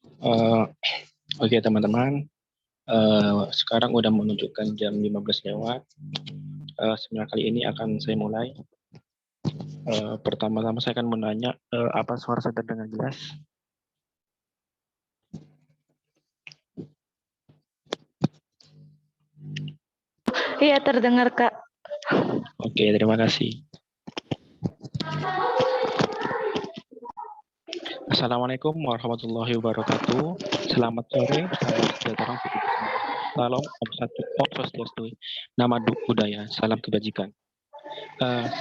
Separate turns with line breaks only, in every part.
Eh, Oke teman-teman, sekarang udah menunjukkan jam 15 lewat. Seminar kali ini akan saya mulai. Pertama-tama saya akan menanya, apa suara saya terdengar jelas?
Iya, terdengar, Kak.
Oke, terima kasih. Assalamualaikum warahmatullahi wabarakatuh. Selamat sore, salam sejahtera untuk kita semua. Salam Om Swastiastu, nama budaya, salam kebajikan.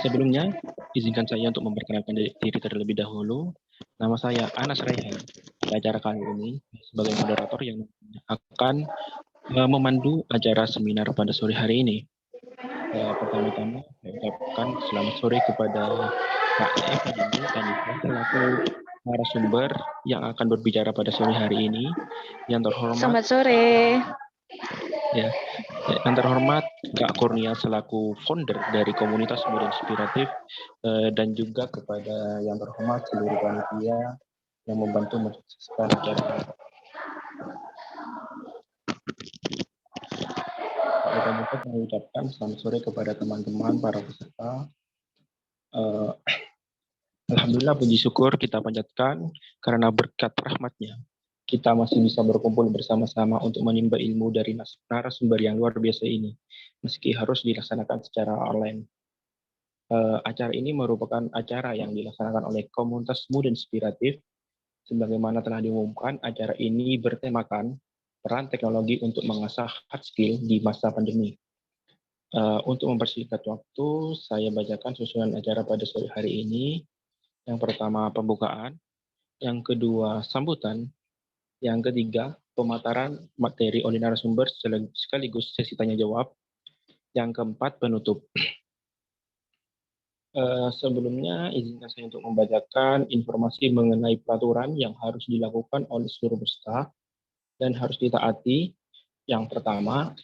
Sebelumnya, izinkan saya untuk memperkenalkan diri terlebih dahulu. Nama saya Anas Raihan. Di acara kali ini, sebagai moderator yang akan memandu acara seminar pada sore hari ini. Pertama-tama, saya ucapkan selamat sore kepada Kak Eva Dini Anissa selaku narasumber yang akan berbicara pada sore hari ini. Yang terhormat,
Selamat sore.
Yang terhormat Kak Kurnia selaku founder dari komunitas muda inspiratif, dan juga kepada yang terhormat seluruh panitia yang membantu mensukseskan acara ini. Saya mengucapkan selamat sore kepada teman-teman para peserta. Alhamdulillah, puji syukur kita panjatkan karena berkat rahmatnya kita masih bisa berkumpul bersama-sama untuk menimba ilmu dari narasumber yang luar biasa ini, meski harus dilaksanakan secara online. Acara ini merupakan acara yang dilaksanakan oleh komunitas muda inspiratif. Sebagaimana telah diumumkan, acara ini bertemakan peran teknologi untuk mengasah hard skill di masa pandemi. Untuk mempersingkat waktu, saya bacakan susunan acara pada sore hari ini. Yang pertama, pembukaan. Yang kedua, sambutan. Yang ketiga, pemaparan materi oleh narasumber sekaligus sesi tanya jawab. Yang keempat, penutup. Sebelumnya, izinkan saya untuk membacakan informasi mengenai peraturan yang harus dilakukan oleh seluruh peserta dan harus ditaati. Yang pertama,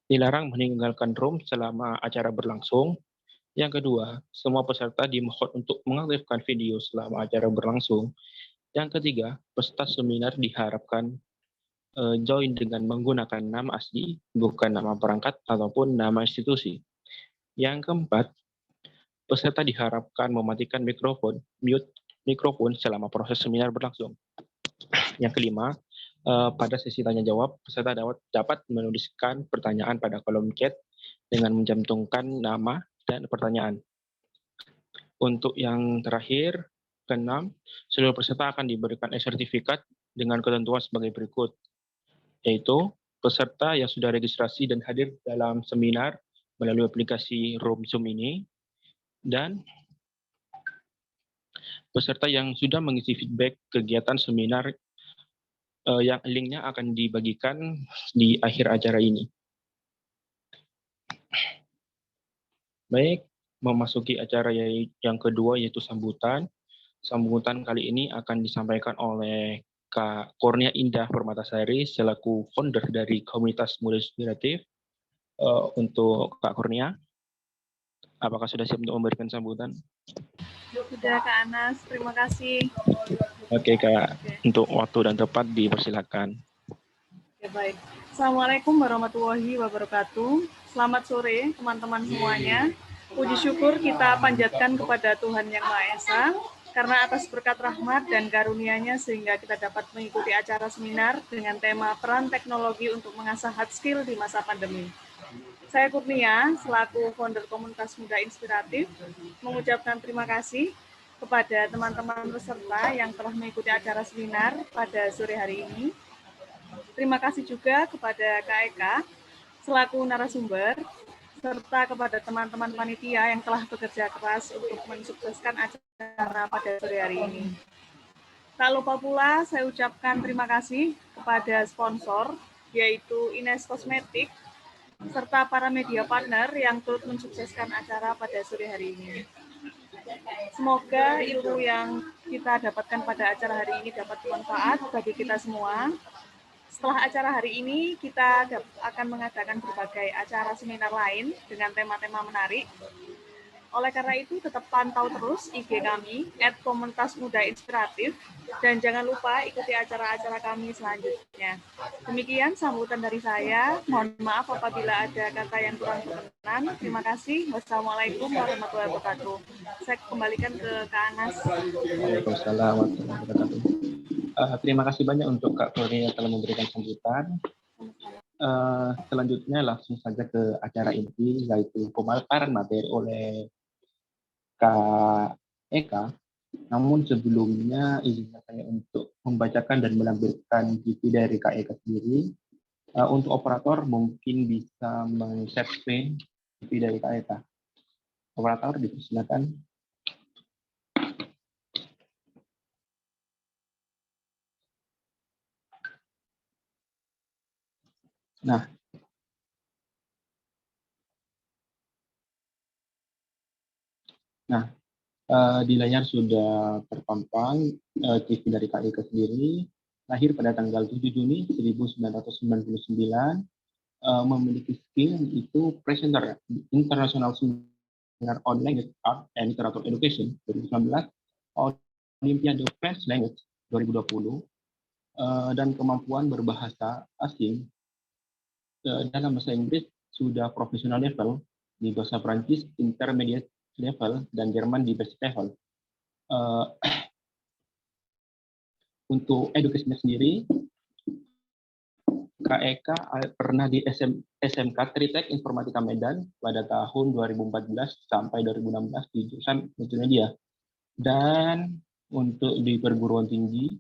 dilarang meninggalkan room selama acara berlangsung. Yang kedua, semua peserta dimohon untuk mengaktifkan video selama acara berlangsung. Yang ketiga, peserta seminar diharapkan join dengan menggunakan nama asli, bukan nama perangkat ataupun nama institusi. Yang keempat, peserta diharapkan mematikan mute mikrofon selama proses seminar berlangsung. Yang kelima, pada sesi tanya jawab, peserta dapat menuliskan pertanyaan pada kolom chat dengan mencantumkan nama dan pertanyaan. Untuk yang terakhir, keenam, seluruh peserta akan diberikan sertifikat dengan ketentuan sebagai berikut, yaitu peserta yang sudah registrasi dan hadir dalam seminar melalui aplikasi Room Zoom ini, dan peserta yang sudah mengisi feedback kegiatan seminar yang linknya akan dibagikan di akhir acara ini. Baik, memasuki acara yang kedua yaitu sambutan. Sambutan kali ini akan disampaikan oleh Kak Kurnia Indah Permatasari selaku founder dari komunitas muda inspiratif. Untuk Kak Kurnia, apakah sudah siap untuk memberikan sambutan?
Sudah, Kak Anas, terima kasih.
Oke, Kak. Untuk waktu dan tepat dipersilakan.
Oke, baik. Assalamualaikum warahmatullahi wabarakatuh. Selamat sore, teman-teman semuanya. Puji syukur kita panjatkan kepada Tuhan Yang Maha Esa, karena atas berkat rahmat dan karunia-Nya sehingga kita dapat mengikuti acara seminar dengan tema peran teknologi untuk mengasah hard skill di masa pandemi. Saya Kurnia, selaku founder komunitas muda inspiratif, mengucapkan terima kasih kepada teman-teman peserta yang telah mengikuti acara seminar pada sore hari ini. Terima kasih juga kepada Kak Eka, selaku narasumber, serta kepada teman-teman panitia yang telah bekerja keras untuk mensukseskan acara pada sore hari ini. Tak lupa pula, saya ucapkan terima kasih kepada sponsor, yaitu Ines Kosmetik, serta para media partner yang turut mensukseskan acara pada sore hari ini. Semoga ilmu yang kita dapatkan pada acara hari ini dapat bermanfaat bagi kita semua. Setelah acara hari ini, kita akan mengadakan berbagai acara seminar lain dengan tema-tema menarik. Oleh karena itu, tetap pantau terus IG kami, @komunitas muda inspiratif, dan jangan lupa ikuti acara-acara kami selanjutnya. Demikian sambutan dari saya. Mohon maaf apabila ada kata yang kurang berkenan. Terima kasih. Wassalamualaikum warahmatullahi wabarakatuh. Saya kembalikan ke Kak Anas.
Waalaikumsalam warahmatullahi wabarakatuh. Terima kasih banyak untuk Kak Flori yang telah memberikan sambutan. Selanjutnya langsung saja ke acara inti, yaitu pemaparan materi oleh Kak Eka. Namun sebelumnya izinkan saya untuk membacakan dan menampilkan CV dari Kak Eka sendiri. Untuk operator mungkin bisa men-share screen CV dari Kak Eka. Operator dipersilakan. Nah, di layar sudah terpampang CV dari Kak Eka sendiri. Lahir pada tanggal 7 Juni 1999, memiliki skill itu presenter international seminar on language, art, and literature education 2019, Olimpiade French Language 2020, dan kemampuan berbahasa asing dalam bahasa Inggris sudah profesional level, di bahasa Prancis intermediate level, dan Jerman di basic level. Untuk edukasinya sendiri, Kak Eka pernah di SMK Tritek Informatika Medan pada tahun 2014 sampai 2016 di jurusan multimedia. Dan untuk di perguruan tinggi,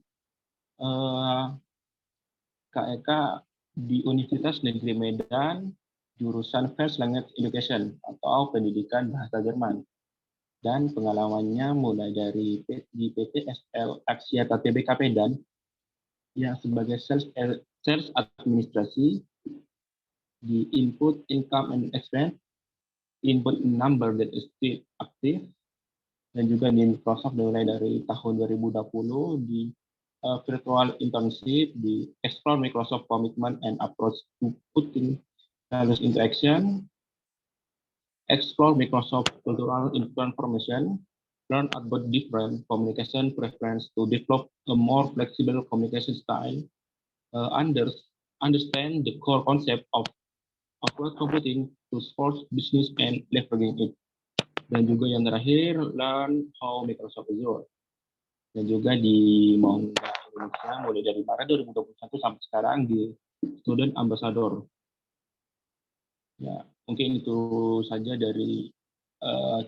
Kak Eka di Universitas Negeri Medan, jurusan First Language Education atau pendidikan bahasa Jerman. Dan pengalamannya mulai dari di PT SL Aksiata Tbk Medan yang sebagai sales administrasi, di input income and expense, input number that is still active, dan juga di Microsoft mulai dari tahun 2020 di virtual internship di Explore Microsoft Commitment and Approach to Putting Values into Action, Explore Microsoft Cultural Transformation, learn about different communication preference to develop a more flexible communication style, understand the core concept of cloud computing to support business and leveraging it. Dan juga yang terakhir, learn how Microsoft Azure. Dan juga di Mongga Indonesia mulai dari Maret 2021 sampai sekarang di Student Ambassador. Ya, mungkin itu saja dari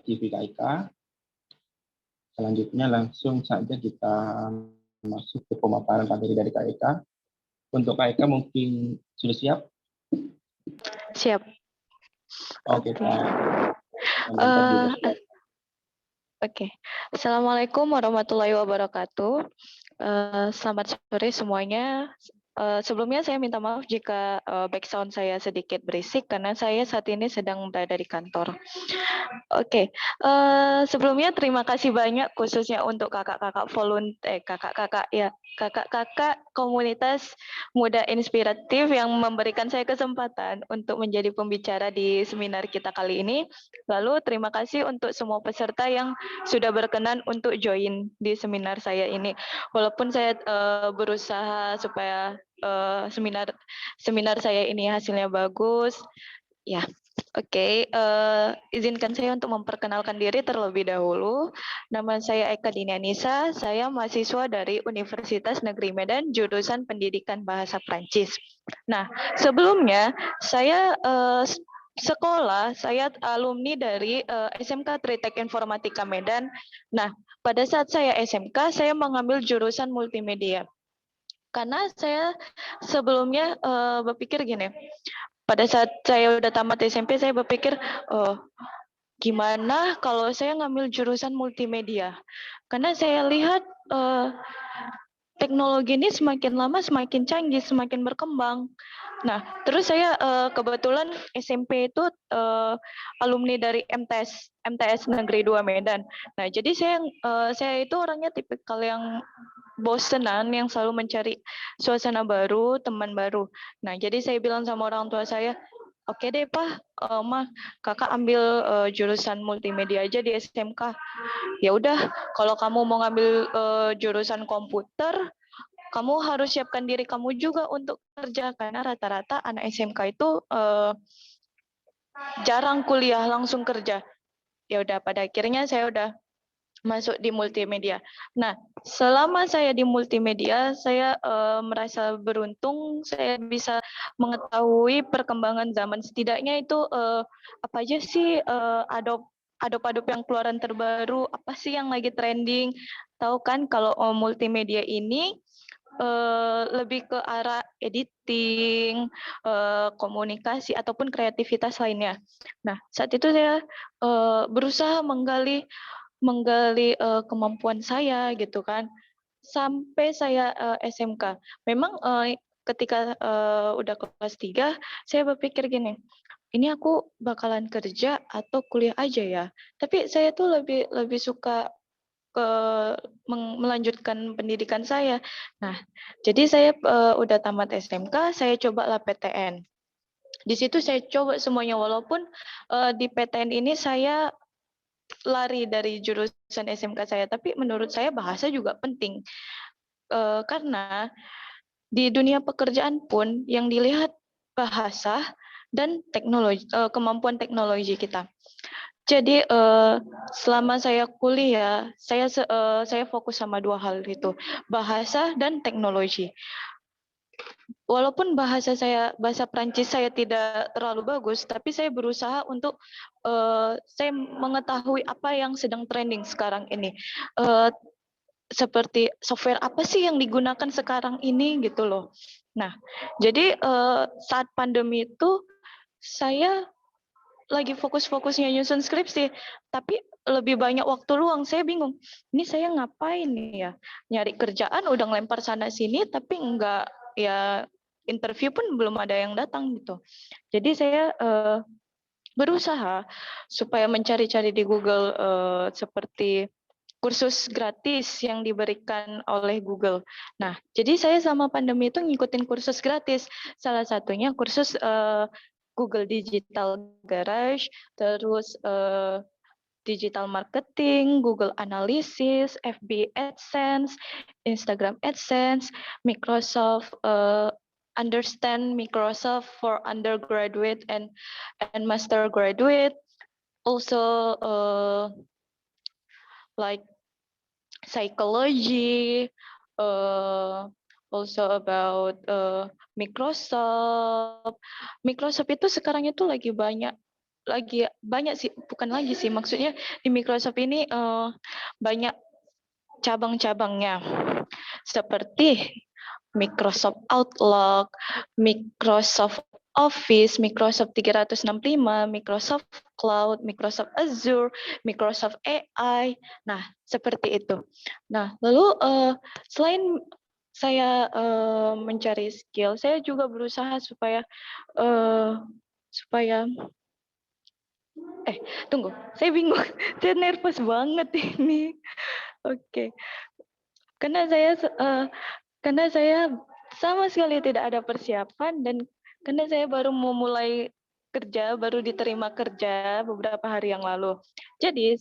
CV KIK. Selanjutnya langsung saja kita masuk ke pemaparan materi dari KIK. Untuk KIK mungkin sudah siap?
Siap.
Oke, Pak.
Oke. Assalamualaikum warahmatullahi wabarakatuh. Selamat sore semuanya. Sebelumnya saya minta maaf jika background saya sedikit berisik karena saya saat ini sedang berada di kantor. Oke. Sebelumnya terima kasih banyak khususnya untuk kakak-kakak kakak-kakak komunitas muda inspiratif yang memberikan saya kesempatan untuk menjadi pembicara di seminar kita kali ini. Lalu terima kasih untuk semua peserta yang sudah berkenan untuk join di seminar saya ini. Walaupun saya berusaha supaya seminar saya ini hasilnya bagus, ya. Oke, izinkan saya untuk memperkenalkan diri terlebih dahulu. Nama saya Eka Dinianisa, saya mahasiswa dari Universitas Negeri Medan, jurusan Pendidikan Bahasa Prancis. Nah, sebelumnya saya saya alumni dari SMK Tritek Informatika Medan. Nah, pada saat saya SMK, saya mengambil jurusan multimedia. Karena saya sebelumnya berpikir gini, pada saat saya udah tamat SMP, saya berpikir, gimana kalau saya ngambil jurusan multimedia? Karena saya lihat teknologi ini semakin lama semakin canggih, semakin berkembang. Nah, terus saya kebetulan SMP itu alumni dari MTS Negeri 2 Medan. Nah, jadi saya itu orangnya tipikal yang bosenan, yang selalu mencari suasana baru, teman baru. Nah, jadi saya bilang sama orang tua saya, Oke deh Pak, Ma, kakak ambil jurusan multimedia aja di SMK. Ya udah, kalau kamu mau ngambil jurusan komputer, kamu harus siapkan diri kamu juga untuk kerja, karena rata-rata anak SMK itu jarang kuliah langsung kerja. Ya udah, pada akhirnya saya udah masuk di multimedia. Nah, selama saya di multimedia, saya merasa beruntung saya bisa mengetahui perkembangan zaman. Setidaknya itu apa aja sih Adobe yang keluaran terbaru, apa sih yang lagi trending. Tahu kan kalau multimedia ini lebih ke arah editing, komunikasi ataupun kreativitas lainnya. Nah, saat itu saya berusaha menggali kemampuan saya gitu kan sampai saya SMK. Memang ketika udah kelas 3 saya berpikir gini, ini aku bakalan kerja atau kuliah aja ya. Tapi saya tuh lebih lebih suka ke melanjutkan pendidikan saya. Nah, jadi saya udah tamat SMK, saya cobalah PTN. Di situ saya coba semuanya, walaupun di PTN ini saya lari dari jurusan SMK saya, tapi menurut saya bahasa juga penting. Karena di dunia pekerjaan pun yang dilihat bahasa dan teknologi, kemampuan teknologi kita. Jadi selama saya kuliah, saya fokus sama dua hal itu, bahasa dan teknologi. Walaupun bahasa Prancis saya tidak terlalu bagus, tapi saya berusaha untuk saya mengetahui apa yang sedang trending sekarang ini. Seperti software apa sih yang digunakan sekarang ini gitu loh. Nah, jadi saat pandemi itu saya lagi fokus-fokusnya nyusun skripsi, tapi lebih banyak waktu luang. Saya bingung, ini saya ngapain nih ya? Nyari kerjaan udah ngelempar sana sini, tapi enggak, ya interview pun belum ada yang datang gitu. Jadi saya berusaha supaya mencari-cari di Google seperti kursus gratis yang diberikan oleh Google. Nah, jadi saya sama pandemi itu ngikutin kursus gratis. Salah satunya kursus Google Digital Garage, terus digital marketing, Google Analysis, FB AdSense, Instagram AdSense, Microsoft Understand Microsoft for undergraduate and master graduate. Also like psychology, also about Microsoft. Microsoft itu sekarang itu lagi banyak sih, bukan lagi sih, maksudnya di Microsoft ini banyak cabang-cabangnya seperti Microsoft Outlook, Microsoft Office, Microsoft 365, Microsoft Cloud, Microsoft Azure, Microsoft AI. Nah, seperti itu. Nah, lalu selain saya mencari skill, saya juga berusaha supaya supaya tunggu, saya bingung, saya nervous banget ini. Oke, karena karena saya sama sekali tidak ada persiapan, dan karena saya baru memulai kerja, baru diterima kerja beberapa hari yang lalu. Jadi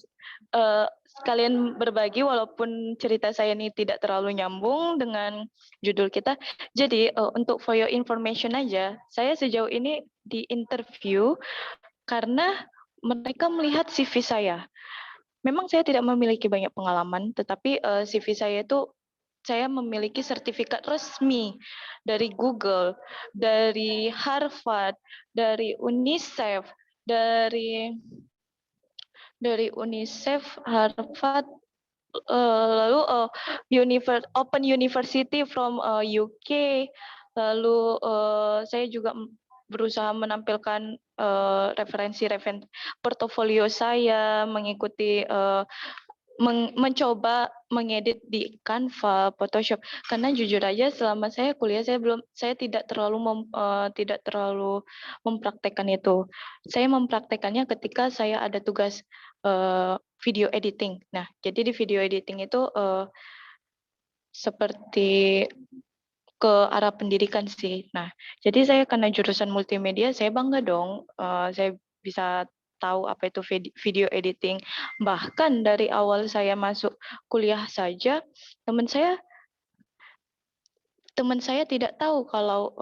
sekalian berbagi, walaupun cerita saya ini tidak terlalu nyambung dengan judul kita. Jadi untuk for your information aja, saya sejauh ini di interview karena mereka melihat CV saya. Memang saya tidak memiliki banyak pengalaman, tetapi CV saya itu saya memiliki sertifikat resmi dari Google, dari Harvard, dari UNICEF, dari Harvard, lalu Open University from UK, lalu saya juga berusaha menampilkan referensi portofolio saya, mengikuti mencoba mengedit di Canva, Photoshop. Karena jujur aja selama saya kuliah saya tidak terlalu mempraktekkan itu. Saya mempraktekannya ketika saya ada tugas video editing. Nah, jadi di video editing itu seperti ke arah pendidikan sih. Nah, jadi saya karena jurusan multimedia, saya bangga dong. Saya bisa tahu apa itu video editing. Bahkan dari awal saya masuk kuliah saja, teman saya tidak tahu kalau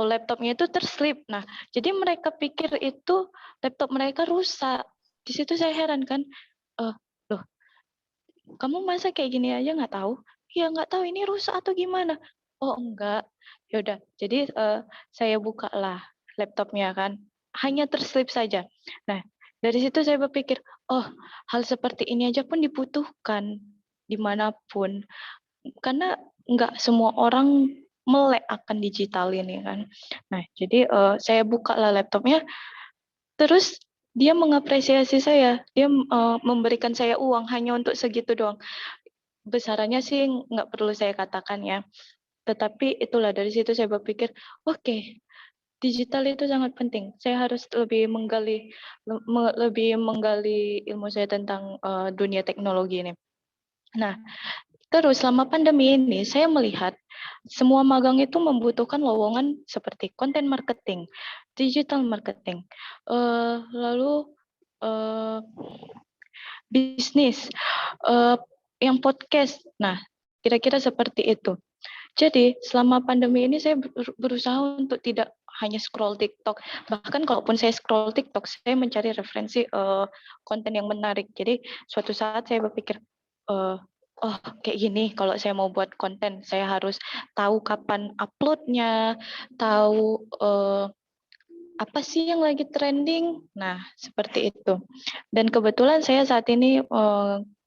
laptopnya itu terslip. Nah, jadi mereka pikir itu laptop mereka rusak. Di situ saya heran kan, loh, kamu masa kayak gini aja nggak tahu? Ya nggak tahu ini rusak atau gimana. Oh enggak, ya udah. Jadi saya bukalah laptopnya kan, hanya terslip saja. Nah dari situ saya berpikir, oh hal seperti ini aja pun dibutuhkan dimanapun, karena nggak semua orang melek akan digital ini kan. Nah jadi saya bukalah laptopnya, terus dia mengapresiasi saya, dia memberikan saya uang hanya untuk segitu doang. Besarannya sih nggak perlu saya katakan ya. Tetapi itulah dari situ saya berpikir, oke, digital itu sangat penting. Saya harus lebih menggali ilmu saya tentang dunia teknologi ini. Nah, terus selama pandemi ini saya melihat semua magang itu membutuhkan lowongan seperti content marketing, digital marketing, lalu bisnis, yang podcast. Nah, kira-kira seperti itu. Jadi selama pandemi ini saya berusaha untuk tidak hanya scroll TikTok. Bahkan kalaupun saya scroll TikTok, saya mencari referensi konten yang menarik. Jadi suatu saat saya berpikir, oh kayak gini kalau saya mau buat konten, saya harus tahu kapan uploadnya, tahu apa sih yang lagi trending. Nah, seperti itu. Dan kebetulan saya saat ini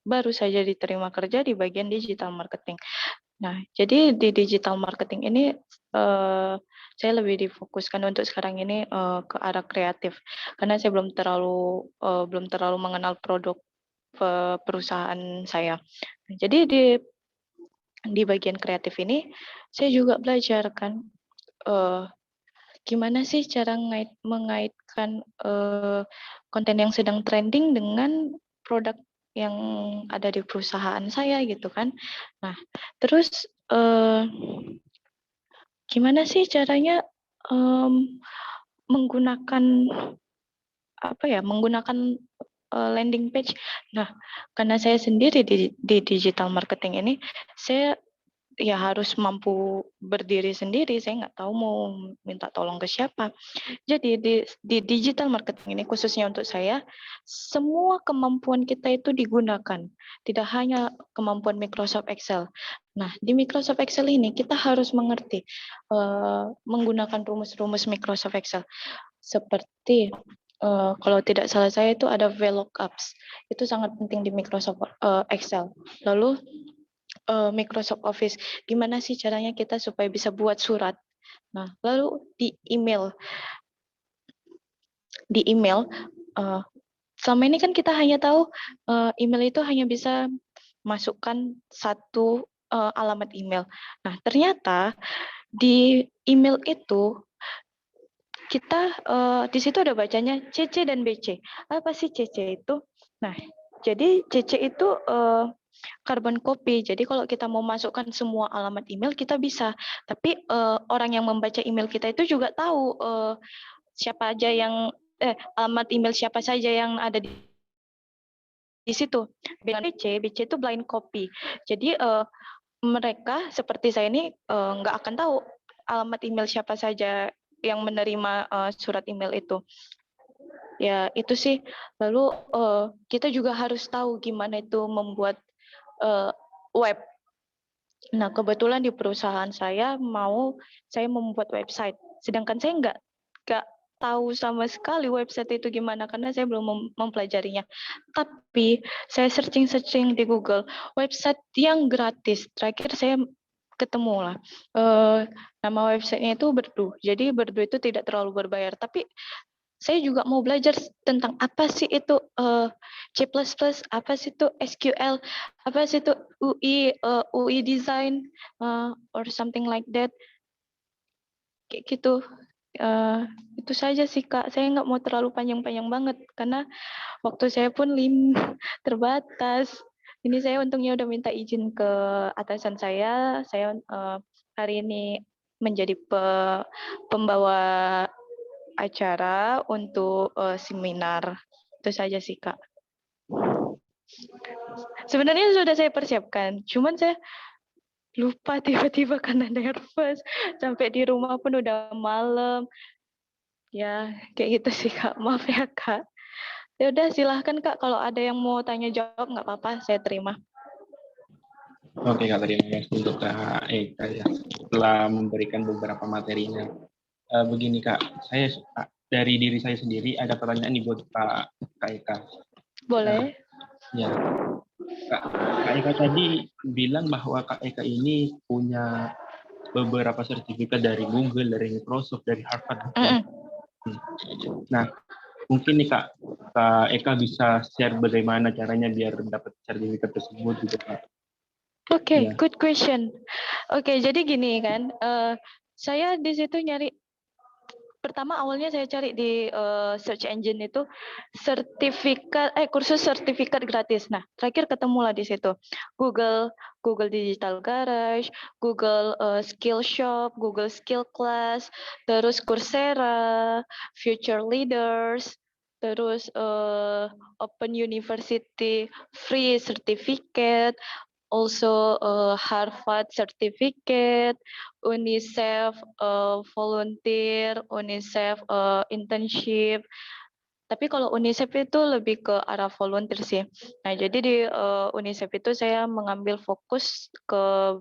baru saja diterima kerja di bagian digital marketing. Nah, jadi di digital marketing ini saya lebih difokuskan untuk sekarang ini ke arah kreatif, karena saya belum terlalu mengenal produk perusahaan saya. Nah, jadi di bagian kreatif ini saya juga belajar kan gimana sih cara mengaitkan konten yang sedang trending dengan produk yang ada di perusahaan saya gitu kan. Nah, terus gimana sih caranya menggunakan menggunakan landing page. Nah, karena saya sendiri di digital marketing ini, saya ya harus mampu berdiri sendiri. Saya nggak tahu mau minta tolong ke siapa. Jadi di digital marketing ini khususnya untuk saya, semua kemampuan kita itu digunakan. Tidak hanya kemampuan Microsoft Excel. Nah, di Microsoft Excel ini kita harus mengerti menggunakan rumus-rumus Microsoft Excel. Seperti kalau tidak salah saya itu ada VLOOKUPs. Itu sangat penting di Microsoft Excel. Lalu Microsoft Office. Gimana sih caranya kita supaya bisa buat surat? Nah, lalu di email, selama ini kan kita hanya tahu email itu hanya bisa masukkan satu alamat email. Nah, ternyata di email itu kita di situ ada bacanya CC dan BC. Apa sih CC itu? Nah, jadi CC itu carbon copy. Jadi kalau kita mau masukkan semua alamat email kita bisa. Tapi orang yang membaca email kita itu juga tahu siapa aja yang alamat email siapa saja yang ada di situ. BC itu blind copy. Jadi mereka seperti saya ini nggak akan tahu alamat email siapa saja yang menerima surat email itu. Ya itu sih. Lalu kita juga harus tahu gimana itu membuat web. Nah kebetulan di perusahaan saya membuat website. Sedangkan saya nggak tahu sama sekali website itu gimana karena saya belum mempelajarinya. Tapi saya searching di Google website yang gratis. Terakhir saya ketemu lah. Nama websitenya itu Berdu. Jadi Berdu itu tidak terlalu berbayar. Tapi saya juga mau belajar tentang apa sih itu C++, apa sih itu SQL, apa sih itu UI design, or something like that. Kayak gitu. Itu saja sih Kak. Saya nggak mau terlalu panjang-panjang banget karena waktu saya pun terbatas. Ini saya untungnya udah minta izin ke atasan saya. Saya hari ini menjadi pembawa acara untuk seminar. Itu saja sih, Kak. Sebenarnya sudah saya persiapkan, cuman saya lupa tiba-tiba karena nervous. Sampai di rumah pun udah malam. Ya, kayak gitu sih, Kak. Maaf ya, Kak. Ya udah, silahkan, Kak. Kalau ada yang mau tanya jawab, nggak apa-apa, saya terima.
Oke Kak, terima kasih untuk Kak Eka ya, telah memberikan beberapa materinya. Begini Kak, saya dari diri saya sendiri ada pertanyaan nih buat Kak Eka.
Boleh.
Ya, Kak Eka tadi bilang bahwa Kak Eka ini punya beberapa sertifikat dari Google, dari Microsoft, dari Harvard. Nah, mungkin nih Kak Eka bisa share bagaimana caranya biar dapat sertifikat tersebut gitu Kak.
Oke, good question. Oke, jadi gini kan, saya di situ nyari. Pertama awalnya saya cari di search engine itu kursus sertifikat gratis. Nah, terakhir ketemulah di situ. Google Digital Garage, Google Skill Shop, Google Skill Class, terus Coursera, Future Leaders, terus Open University Free Certificate, also Harvard Certificate, UNICEF volunteer, UNICEF internship. Tapi kalau UNICEF itu lebih ke arah volunteer sih. Nah, jadi di UNICEF itu saya mengambil fokus ke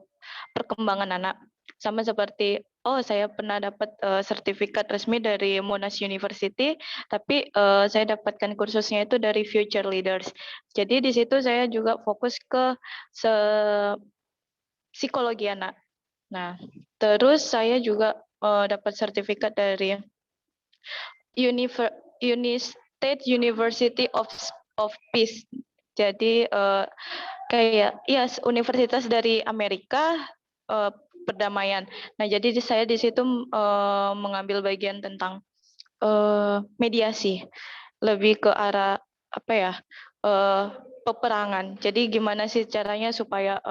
perkembangan anak. Sama seperti, saya pernah dapat sertifikat resmi dari Monash University, tapi saya dapatkan kursusnya itu dari Future Leaders. Jadi di situ saya juga fokus ke psikologi anak. Nah, terus saya juga dapat sertifikat dari State University of Peace. Jadi kayak universitas dari Amerika perdamaian. Nah, jadi saya di situ mengambil bagian tentang mediasi, lebih ke arah apa ya, peperangan. Jadi gimana sih caranya supaya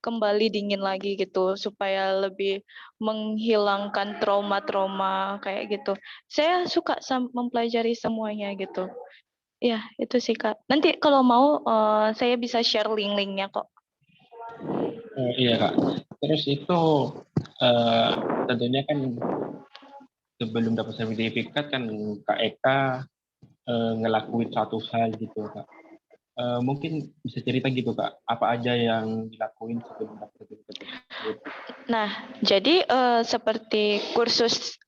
kembali dingin lagi gitu, supaya lebih menghilangkan trauma-trauma kayak gitu. Saya suka mempelajari semuanya gitu. Ya, itu sih Kak. Nanti kalau mau saya bisa share link-linknya kok.
Iya Kak. Terus itu tentunya kan sebelum dapat sertifikat kan Kak Eka ngelakuin satu hal gitu Kak. Mungkin bisa cerita gitu Kak, apa aja yang dilakuin sebelum dapat sertifikat tersebut?
Nah, jadi seperti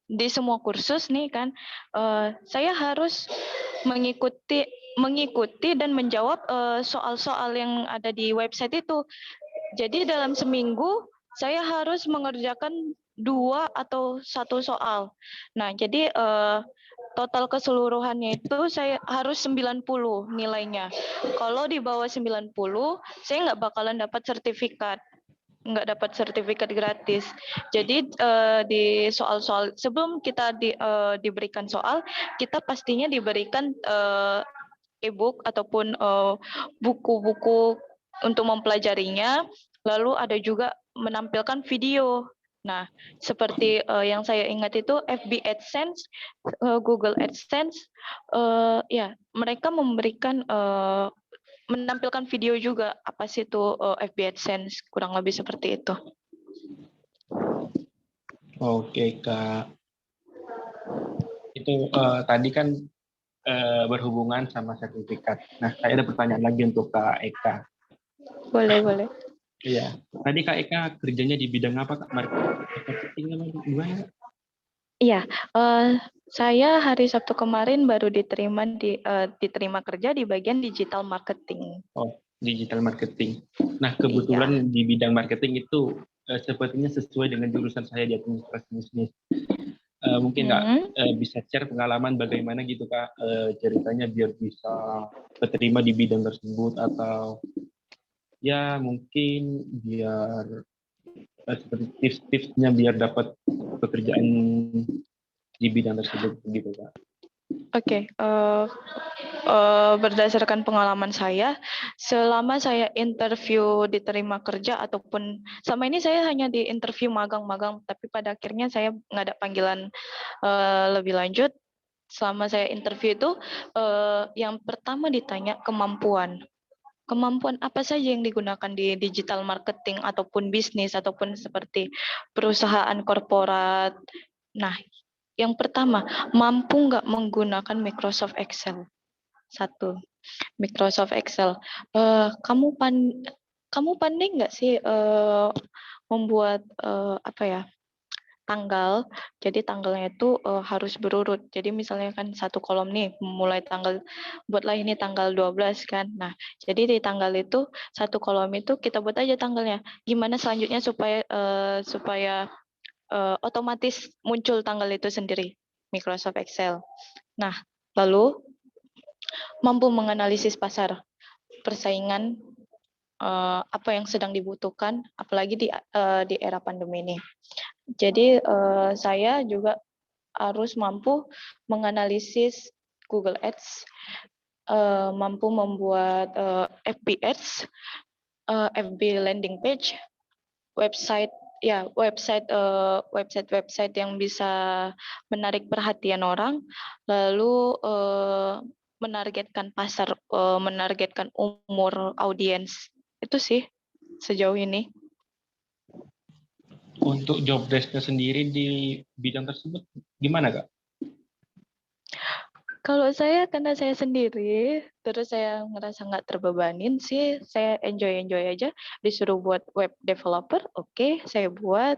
di semua kursus nih kan, saya harus mengikuti dan menjawab soal-soal yang ada di website itu. Jadi dalam seminggu saya harus mengerjakan 2 atau 1 soal. Nah, jadi total keseluruhannya itu saya harus 90 nilainya. Kalau di bawah 90, saya nggak bakalan dapat sertifikat. Nggak dapat sertifikat gratis. Jadi di soal-soal sebelum kita diberikan soal, kita pastinya diberikan e-book ataupun buku-buku untuk mempelajarinya. Lalu ada juga menampilkan video. Nah, seperti yang saya ingat itu FB AdSense, Google AdSense, ya mereka memberikan menampilkan video juga apa sih itu FB AdSense, kurang lebih seperti itu.
Oke Kak. Itu tadi kan berhubungan sama sertifikat. Nah, saya ada pertanyaan lagi untuk Kak Eka.
Boleh.
Iya. Tadi Kak Eka kerjanya di bidang apa Kak? Marketing apa gimana?
Iya, saya hari Sabtu kemarin baru diterima kerja di bagian digital marketing.
Oh, digital marketing. Nah, kebetulan di bidang marketing itu sepertinya sesuai dengan jurusan saya di administrasi bisnis. Mungkin Kak bisa share pengalaman bagaimana gitu Kak ceritanya biar bisa keterima di bidang tersebut, atau ya mungkin biar seperti tips-tipsnya biar dapat pekerjaan di bidang tersebut gitu Kak.
Oke, berdasarkan pengalaman saya, selama saya interview diterima kerja ataupun selama ini saya hanya di interview magang-magang, tapi pada akhirnya saya nggak ada panggilan lebih lanjut. Selama saya interview itu, yang pertama ditanya kemampuan. Kemampuan apa saja yang digunakan di digital marketing ataupun bisnis ataupun seperti perusahaan korporat. Nah, yang pertama, mampu nggak menggunakan Microsoft Excel? Satu, Microsoft Excel. Kamu pandai nggak sih membuat apa ya, tanggal? Jadi tanggalnya itu harus berurut. Jadi misalnya kan satu kolom nih, mulai tanggal, buatlah ini tanggal 12 kan. Nah, jadi di tanggal itu satu kolom itu kita buat aja tanggalnya. Gimana selanjutnya supaya otomatis muncul tanggal itu sendiri, Microsoft Excel. Nah, lalu mampu menganalisis pasar, persaingan, apa yang sedang dibutuhkan, apalagi di era pandemi ini. Jadi saya juga harus mampu menganalisis Google Ads, mampu membuat FB Ads, FB landing page, website website yang bisa menarik perhatian orang, lalu menargetkan pasar, menargetkan umur audiens. Itu sih sejauh ini.
Untuk job desk-nya sendiri di bidang tersebut gimana, Kak?
Kalau saya, karena saya sendiri, terus saya ngerasa nggak terbebanin sih, saya enjoy aja. Disuruh buat web developer, oke, saya buat.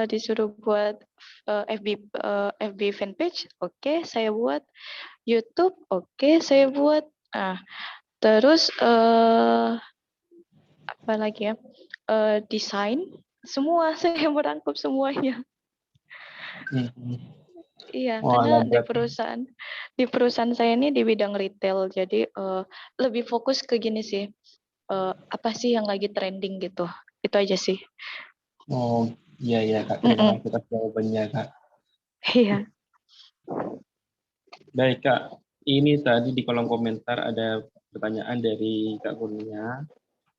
Disuruh buat FB fanpage, oke, saya buat. YouTube, oke, saya buat. Nah, terus apa lagi ya? Desain, semua saya merangkup semuanya. Iya,
Wah,
karena
berarti.
di perusahaan saya ini di bidang retail, jadi lebih fokus ke gini sih, apa sih yang lagi trending gitu, itu aja sih.
Oh, iya Kak. Terima
Mm-mm.
kasih atas jawabannya, Kak.
Iya.
Baik, Kak. Ini tadi di kolom komentar ada pertanyaan dari Kak Kurnia.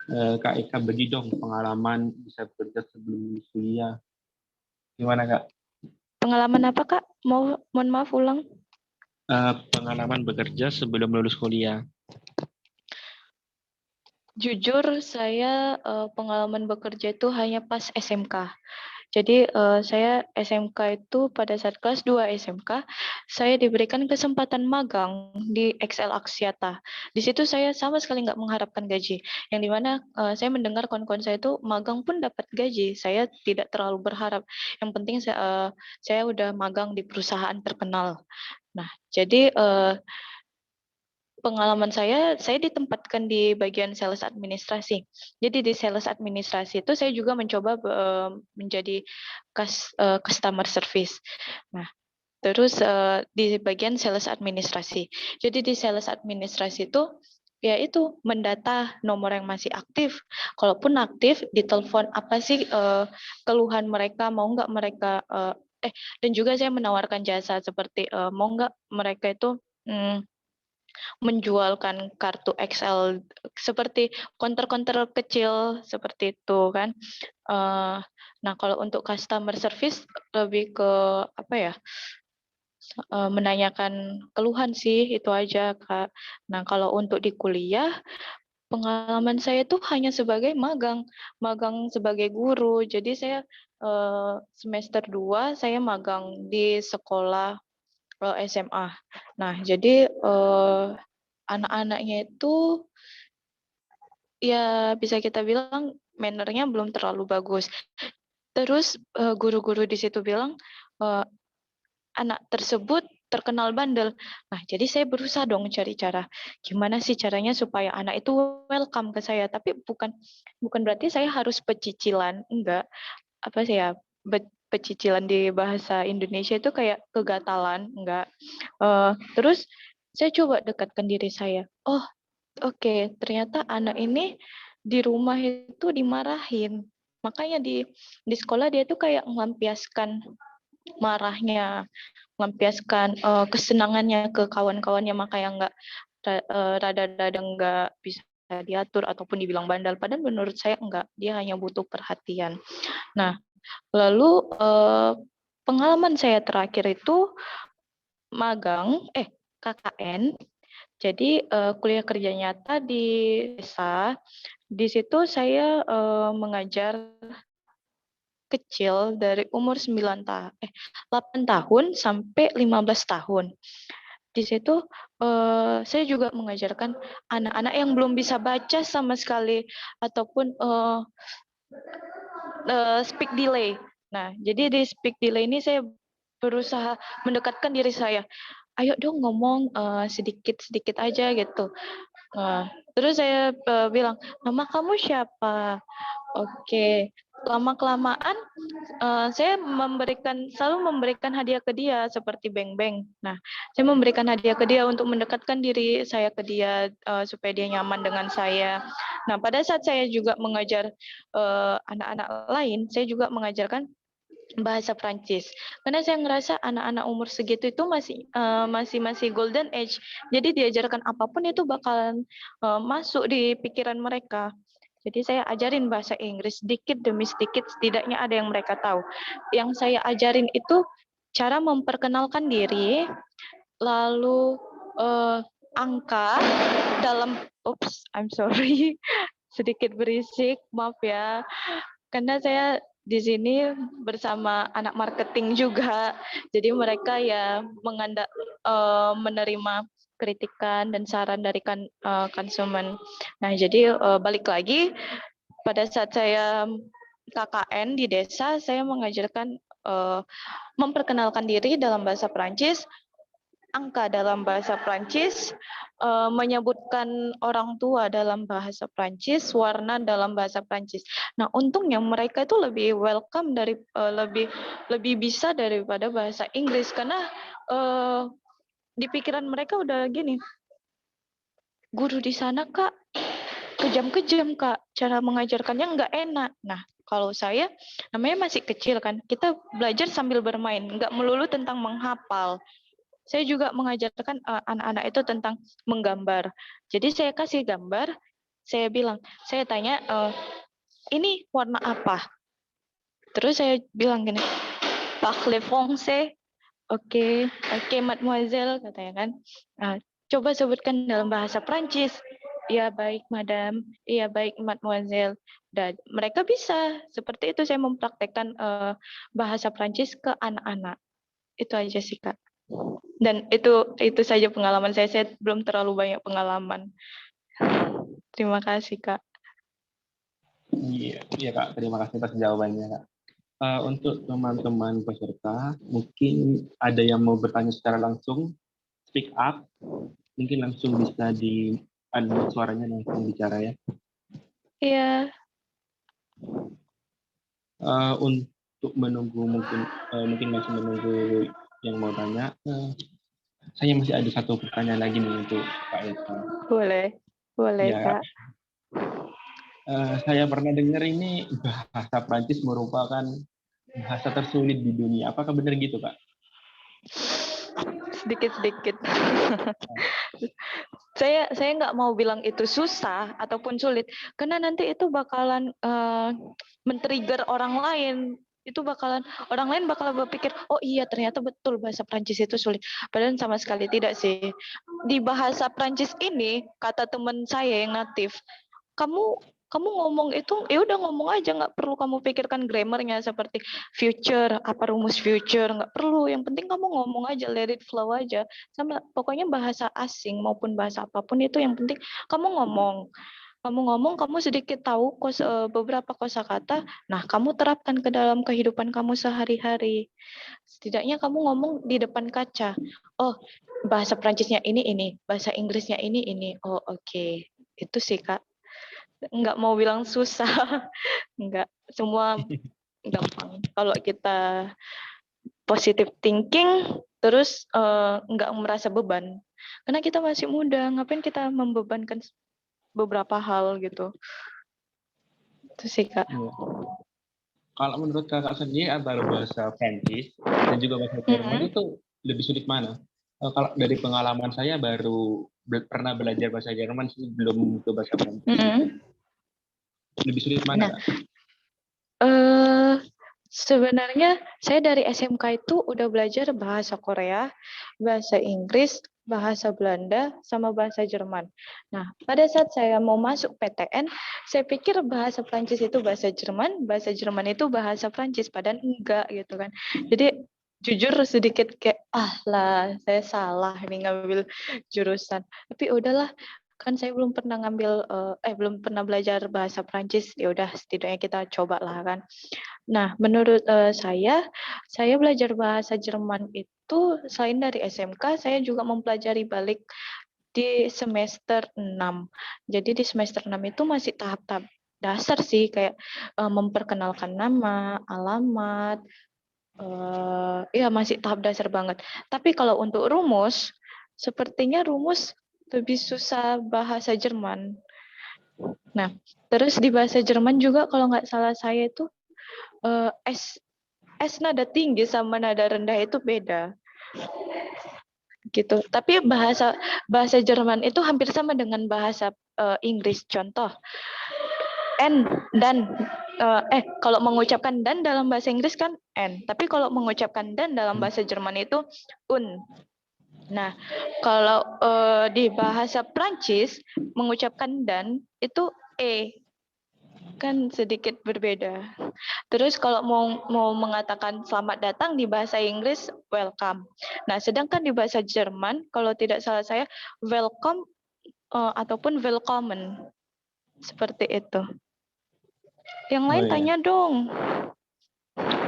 Kak Eka, bagi dong pengalaman bisa bekerja sebelum lulus kuliah. Gimana, Kak?
Pengalaman apa Kak? Mohon maaf ulang.
Pengalaman bekerja sebelum lulus kuliah.
Jujur saya pengalaman bekerja itu hanya pas SMK. Jadi saya SMK itu pada saat kelas 2 SMK, saya diberikan kesempatan magang di XL Axiata. Di situ saya sama sekali nggak mengharapkan gaji. Yang dimana saya mendengar kawan-kawan saya itu magang pun dapat gaji. Saya tidak terlalu berharap. Yang penting saya udah magang di perusahaan terkenal. Nah, jadi pengalaman saya ditempatkan di bagian sales administrasi. Jadi di sales administrasi itu saya juga mencoba menjadi customer service. Nah, terus di bagian sales administrasi. Jadi di sales administrasi itu ya itu mendata nomor yang masih aktif. Kalaupun aktif, ditelepon apa sih keluhan mereka, mau nggak mereka dan juga saya menawarkan jasa seperti mau nggak mereka itu menjualkan kartu XL seperti konter-konter kecil seperti itu kan. Nah, kalau untuk customer service lebih ke apa ya? Menanyakan keluhan sih itu aja Kak. Nah, kalau untuk di kuliah pengalaman saya tuh hanya sebagai magang, magang sebagai guru. Jadi saya semester 2 saya magang di sekolah SMA. Nah, jadi anak-anaknya itu ya bisa kita bilang mannernya belum terlalu bagus. Terus guru-guru di situ bilang eh, anak tersebut terkenal bandel. Nah, jadi saya berusaha dong cari cara. Gimana sih caranya supaya anak itu welcome ke saya. Tapi bukan berarti saya harus pecicilan. Enggak. Apa sih ya? Pecicilan di bahasa Indonesia itu kayak kegatalan. Enggak. Terus saya coba dekatkan diri saya. Oh, oke, ternyata anak ini di rumah itu dimarahin. Makanya di sekolah dia tuh kayak melampiaskan marahnya, melampiaskan kesenangannya ke kawan-kawannya, makanya nggak rada-rada nggak bisa diatur ataupun dibilang bandal. Padahal menurut saya enggak, dia hanya butuh perhatian. Nah, lalu pengalaman saya terakhir itu magang, KKN. Jadi kuliah kerja nyata di desa. Di situ saya mengajar kecil dari umur 8 tahun sampai 15 tahun. Di situ saya juga mengajarkan anak-anak yang belum bisa baca sama sekali ataupun speak delay. Nah, jadi di speak delay ini saya berusaha mendekatkan diri saya. Ayo dong ngomong sedikit-sedikit aja gitu. Terus saya bilang, nama kamu siapa? Oke, lama-kelamaan saya selalu memberikan hadiah ke dia seperti beng-beng. Nah, saya memberikan hadiah ke dia untuk mendekatkan diri saya ke dia supaya dia nyaman dengan saya. Nah, pada saat saya juga mengajar anak-anak lain, saya juga mengajarkan bahasa Prancis. Karena saya ngerasa anak-anak umur segitu itu masih golden age. Jadi diajarkan apapun itu bakalan masuk di pikiran mereka. Jadi saya ajarin bahasa Inggris sedikit demi sedikit, setidaknya ada yang mereka tahu. Yang saya ajarin itu cara memperkenalkan diri, lalu angka dalam, I'm sorry, sedikit berisik, maaf ya. Karena saya di sini bersama anak marketing juga, jadi mereka ya menerima kritikan dan saran dari konsumen. Nah, jadi balik lagi pada saat saya KKN di desa, saya mengajarkan memperkenalkan diri dalam bahasa Prancis, angka dalam bahasa Prancis, menyebutkan orang tua dalam bahasa Prancis, warna dalam bahasa Prancis. Nah, untungnya mereka itu lebih welcome lebih bisa daripada bahasa Inggris, karena di pikiran mereka udah gini, guru di sana Kak kejam-kejam Kak, cara mengajarkannya nggak enak. Nah, kalau saya namanya masih kecil kan, kita belajar sambil bermain, nggak melulu tentang menghafal. Saya juga mengajarkan anak-anak itu tentang menggambar. Jadi saya kasih gambar, saya tanya, ini warna apa? Terus saya bilang gini, parlez français. Oke, mademoiselle, katanya kan. Nah, coba sebutkan dalam bahasa Prancis. Iya baik, madam. Iya baik, mademoiselle. Dan mereka bisa. Seperti itu saya mempraktekkan bahasa Prancis ke anak-anak. Itu aja sih, Kak. Dan itu saja pengalaman saya. Saya belum terlalu banyak pengalaman. Terima kasih, Kak.
Iya Kak, terima kasih atas jawabannya Kak. Untuk teman-teman peserta, mungkin ada yang mau bertanya secara langsung, speak up, mungkin langsung bisa di-unmute suaranya langsung bicara ya.
Iya.
Untuk menunggu mungkin masih menunggu yang mau tanya, saya masih ada satu pertanyaan lagi nih untuk Kak Eka.
Boleh
Ya,
Kak.
Saya pernah dengar ini bahasa Prancis merupakan bahasa tersulit di dunia. Apakah benar gitu, Kak?
Sedikit-sedikit. saya nggak mau bilang itu susah ataupun sulit, karena nanti itu bakalan men-trigger orang lain. Orang lain bakal berpikir, oh iya ternyata betul bahasa Prancis itu sulit. Padahal sama sekali tidak sih. Di bahasa Prancis ini, kata teman saya yang natif, kamu ngomong itu ya udah ngomong aja, nggak perlu kamu pikirkan grammarnya seperti future, apa rumus future, nggak perlu. Yang penting kamu ngomong aja, let it flow aja. Sama pokoknya bahasa asing maupun bahasa apapun itu yang penting kamu ngomong. Kamu sedikit tahu beberapa kosakata, nah kamu terapkan ke dalam kehidupan kamu sehari-hari. Setidaknya kamu ngomong di depan kaca. Oh, bahasa Prancisnya ini, bahasa Inggrisnya ini. Oh, oke. Itu sih, Kak. Nggak mau bilang susah. Nggak, semua gampang. Kalau kita positive thinking, terus nggak merasa beban. Karena kita masih muda, ngapain kita membebankan beberapa hal gitu. Itu sih, Kak.
Kalau menurut kakak sendiri antara bahasa Prancis dan juga bahasa Jerman itu lebih sulit mana? Kalau dari pengalaman saya baru pernah belajar bahasa Jerman sih, belum ke bahasa Prancis. Lebih sulit mana, Kak?
Sebenarnya saya dari SMK itu udah belajar bahasa Korea, bahasa Inggris, bahasa Belanda, sama bahasa Jerman. Nah, pada saat saya mau masuk PTN, saya pikir bahasa Prancis itu bahasa Jerman itu bahasa Prancis, padahal enggak gitu kan. Jadi jujur sedikit kayak, saya salah nih ngambil jurusan. Tapi udahlah, kan saya belum pernah belajar bahasa Prancis, ya udah setidaknya kita coba lah kan. Nah, menurut saya belajar bahasa Jerman itu selain dari SMK, saya juga mempelajari balik di semester 6. Jadi di semester 6 itu masih tahap-tahap dasar sih, kayak memperkenalkan nama, alamat, ya masih tahap dasar banget. Tapi kalau untuk rumus, sepertinya rumus lebih susah bahasa Jerman. Nah, terus di bahasa Jerman juga kalau nggak salah saya itu S nada tinggi sama nada rendah itu beda gitu. Tapi bahasa Jerman itu hampir sama dengan bahasa Inggris. Contoh n dan kalau mengucapkan dan dalam bahasa Inggris kan n, tapi kalau mengucapkan dan dalam bahasa Jerman itu un. Nah, kalau di bahasa Prancis mengucapkan dan itu e, kan sedikit berbeda. Terus kalau mau mengatakan selamat datang di bahasa Inggris welcome. Nah, sedangkan di bahasa Jerman kalau tidak salah saya welcome ataupun willkommen. Seperti itu. Yang lain tanya dong.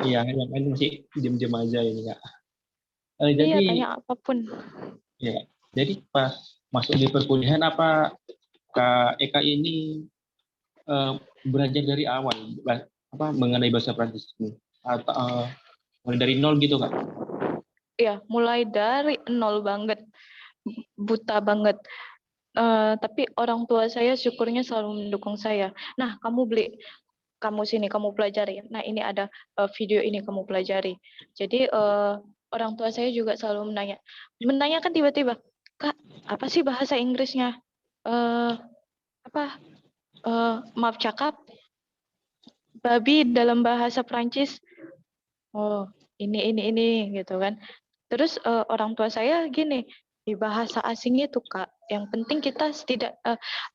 Iya, yang lain masih diam-diam aja ini, Kak.
Iya, tanya apapun.
Ya, jadi pas masuk di perkuliahan apa Kak Eka ini belajar dari awal mengenai bahasa Prancis ini atau mulai dari nol gitu, Kak?
Iya, mulai dari nol banget, buta banget. Tapi orang tua saya syukurnya selalu mendukung saya. Nah, kamu beli kamus ini, kamu pelajari. Nah, ini ada video ini, kamu pelajari. Jadi orang tua saya juga selalu menanyakan tiba-tiba, Kak, apa sih bahasa Inggrisnya? Maaf cakap, babi dalam bahasa Prancis. Oh, ini gitu kan. Terus orang tua saya gini, di bahasa asing itu Kak, yang penting kita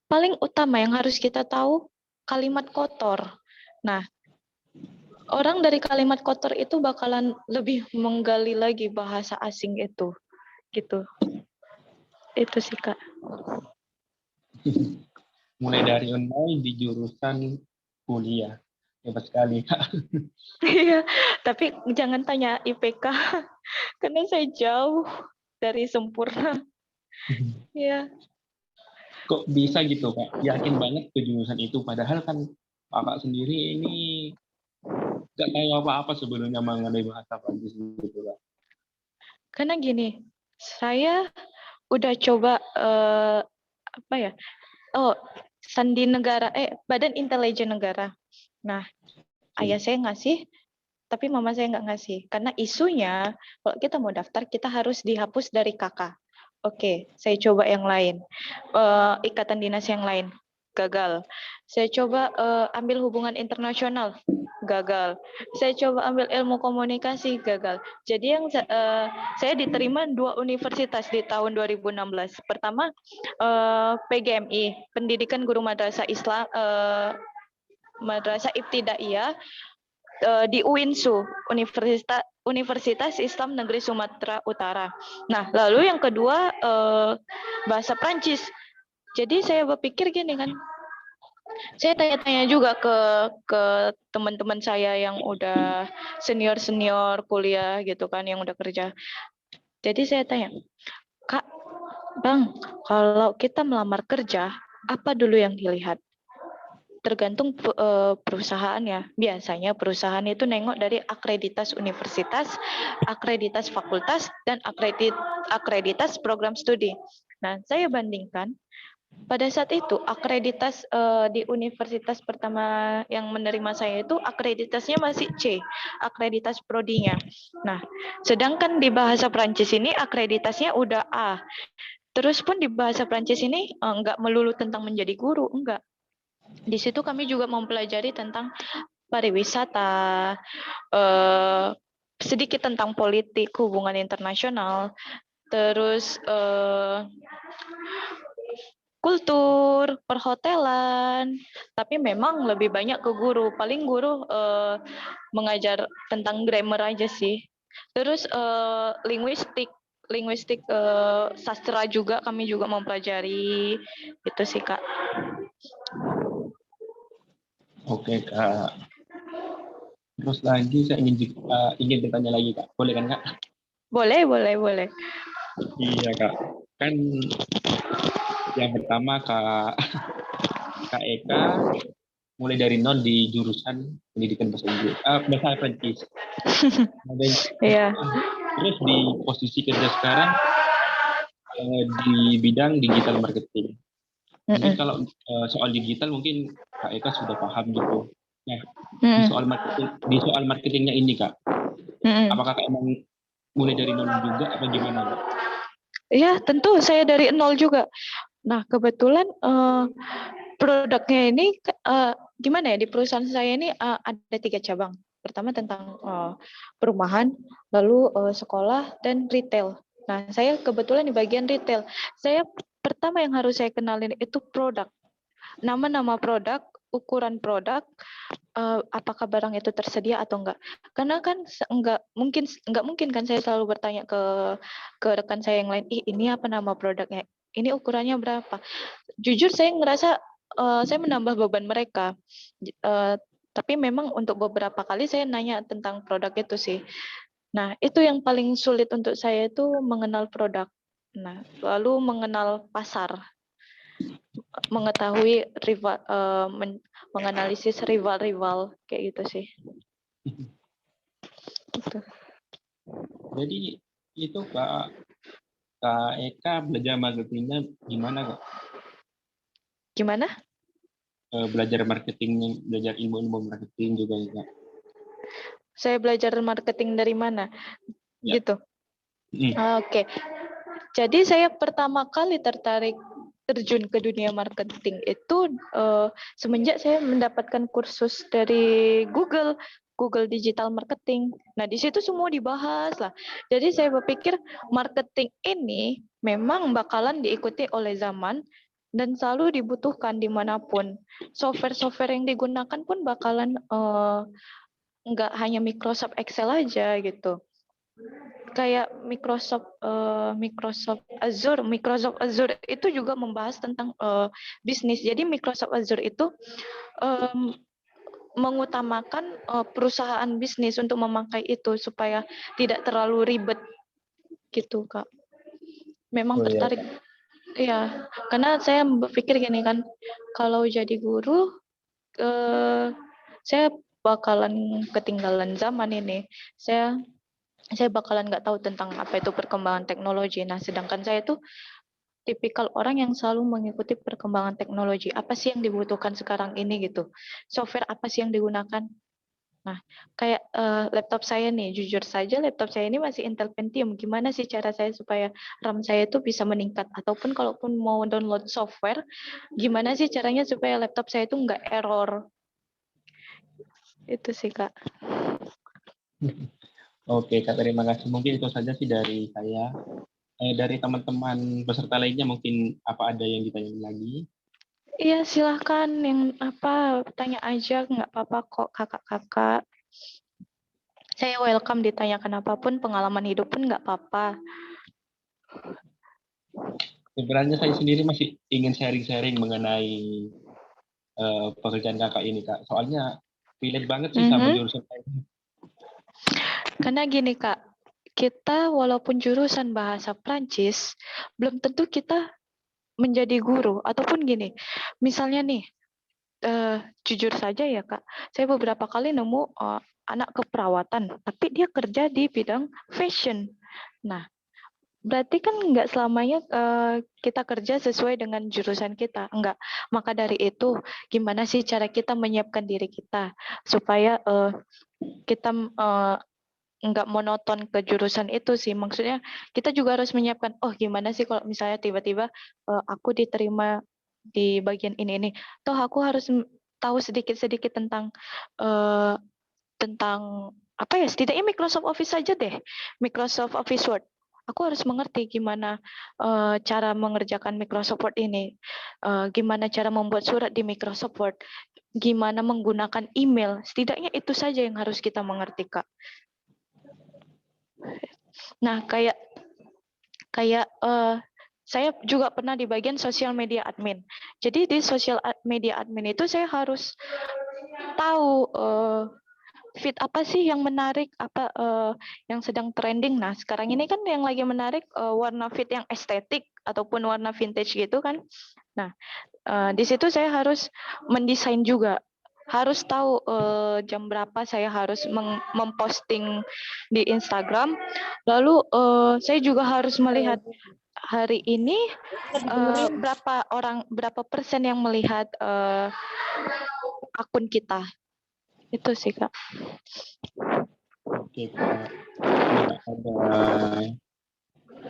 paling utama yang harus kita tahu kalimat kotor. Nah, orang dari kalimat kotor itu bakalan lebih menggali lagi bahasa asing itu, gitu. Itu sih Kak.
Mulai dari nol di jurusan kuliah. Hebat sekali, Kak.
Iya, tapi jangan tanya IPK, karena saya jauh dari sempurna. Iya.
Kok bisa gitu, Kak? Yakin banget ke jurusan itu, padahal kan Kakak sendiri ini nggak tahu apa-apa sebelumnya mengenai bahasa Prancis gitu, Kak.
Karena gini, saya udah coba Sandi Negara, Badan Intelijen Negara. Nah, ayah saya ngasih, tapi mama saya nggak ngasih. Karena isunya, kalau kita mau daftar, kita harus dihapus dari KK. Oke, saya coba yang lain. Ikatan dinas yang lain, gagal. Saya coba ambil hubungan internasional, gagal. Saya coba ambil ilmu komunikasi, gagal. Jadi yang saya diterima 2 universitas di tahun 2016. Pertama PGMI, Pendidikan Guru Madrasah Islam, Madrasah Ibtidaiyah di UINSU, Universitas Islam Negeri Sumatera Utara. Nah, lalu yang kedua bahasa Prancis. Jadi saya berpikir gini kan, saya tanya-tanya juga ke teman-teman saya yang udah senior kuliah gitu kan, yang udah kerja. Jadi saya tanya, Kak, Bang, kalau kita melamar kerja, apa dulu yang dilihat? Tergantung perusahaannya. Biasanya perusahaan itu nengok dari akreditas universitas, akreditas fakultas, dan akreditas program studi. Nah, saya bandingkan pada saat itu akreditas di universitas pertama yang menerima saya itu akreditasnya masih C, akreditas prodinya. Nah, sedangkan di bahasa Prancis ini akreditasnya udah A. Terus pun di bahasa Prancis ini enggak melulu tentang menjadi guru, enggak. Di situ kami juga mempelajari tentang pariwisata, eh, sedikit tentang politik, hubungan internasional, terus kultur, perhotelan, tapi memang lebih banyak ke guru. Paling guru mengajar tentang grammar aja sih. Terus linguistik, sastra juga kami juga mempelajari itu sih Kak.
Oke Kak. Terus lagi saya ingin bertanya lagi Kak. Boleh kan Kak?
Boleh.
Iya Kak. Kan yang pertama Kak Eka mulai dari nol di jurusan pendidikan bahasa Inggris, bahasa Prancis.
Iya.
Terus di posisi kerja sekarang di bidang digital marketing. Mungkin kalau soal digital mungkin Kak Eka sudah paham gitu. Nah, di soal marketingnya ini Kak, apakah Kak emang mulai dari nol juga apa gimana Kak?
Iya, tentu saya dari nol juga. Nah, kebetulan produknya ini gimana ya, di perusahaan saya ini ada 3 cabang. Pertama tentang perumahan, lalu sekolah dan retail. Nah, saya kebetulan di bagian retail. Saya pertama yang harus saya kenalin itu produk. Nama-nama produk, ukuran produk, apakah barang itu tersedia atau enggak. Karena kan enggak mungkin kan saya selalu bertanya ke rekan saya yang lain, ini apa nama produknya? Ini ukurannya berapa? Jujur saya ngerasa saya menambah beban mereka. Tapi memang untuk beberapa kali saya nanya tentang produk itu sih. Nah, itu yang paling sulit untuk saya itu mengenal produk. Nah, lalu mengenal pasar, mengetahui menganalisis rival-rival kayak gitu sih. Gitu.
Jadi itu Kak Eka belajar marketingnya gimana Kak?
Gimana?
Belajar marketingnya, belajar ilmu-ilmu marketing juga ya Kak?
Saya belajar marketing dari mana?
Ya.
Gitu. Oke. Jadi saya pertama kali terjun ke dunia marketing itu semenjak saya mendapatkan kursus dari Google Digital Marketing. Nah, di situ semua dibahas lah. Jadi saya berpikir marketing ini memang bakalan diikuti oleh zaman dan selalu dibutuhkan dimanapun. Software-software yang digunakan pun bakalan nggak hanya Microsoft Excel aja gitu. Kayak Microsoft Azure itu juga membahas tentang bisnis. Jadi Microsoft Azure itu mengutamakan perusahaan bisnis untuk memakai itu supaya tidak terlalu ribet gitu Kak. Memang tertarik. Iya, karena saya berpikir gini kan, kalau jadi guru saya bakalan ketinggalan zaman ini. Saya bakalan nggak tahu tentang apa itu perkembangan teknologi. Nah, sedangkan saya itu tipikal orang yang selalu mengikuti perkembangan teknologi. Apa sih yang dibutuhkan sekarang ini gitu? Software apa sih yang digunakan? Nah, kayak laptop saya nih, jujur saja laptop saya ini masih Intel Pentium. Gimana sih cara saya supaya RAM saya itu bisa meningkat? Ataupun kalaupun mau download software, gimana sih caranya supaya laptop saya itu nggak error? Itu sih, Kak.
Oke, Kak, terima kasih. Mungkin itu saja sih dari saya. Dari teman-teman peserta lainnya mungkin apa ada yang ditanyain lagi?
Iya, silahkan yang apa tanya aja, nggak apa-apa kok kakak-kakak. Saya welcome ditanyakan apapun, pengalaman hidup pun nggak apa-apa.
Sebenarnya saya sendiri masih ingin sharing-sharing mengenai pekerjaan kakak ini, Kak. Soalnya relate banget sih sama jurusan saya.
Karena gini Kak, kita walaupun jurusan bahasa Prancis, belum tentu kita menjadi guru. Ataupun gini, misalnya nih, jujur saja ya Kak, saya beberapa kali nemu anak keperawatan, tapi dia kerja di bidang fashion. Nah, berarti kan nggak selamanya kita kerja sesuai dengan jurusan kita, enggak. Maka dari itu, gimana sih cara kita menyiapkan diri kita supaya kita nggak monoton ke jurusan itu sih. Maksudnya kita juga harus menyiapkan, oh gimana sih kalau misalnya tiba-tiba aku diterima di bagian ini, toh aku harus tahu sedikit-sedikit tentang eh, tentang apa ya, setidaknya Microsoft Office saja deh, Microsoft Office Word. Aku harus mengerti gimana cara mengerjakan Microsoft Word ini, gimana cara membuat surat di Microsoft Word, gimana menggunakan email. Setidaknya itu saja yang harus kita mengerti, Kak. Nah, kayak saya juga pernah di bagian social media admin. Jadi di social media admin itu saya harus tahu feed apa sih yang menarik, apa yang sedang trending. Nah, sekarang ini kan yang lagi menarik warna feed yang estetik ataupun warna vintage gitu kan. Nah, di situ saya harus mendesain juga. Harus tahu jam berapa saya harus memposting di Instagram. Lalu saya juga harus melihat hari ini berapa persen yang melihat akun kita. Itu sih, Kak.
Oke, Kak.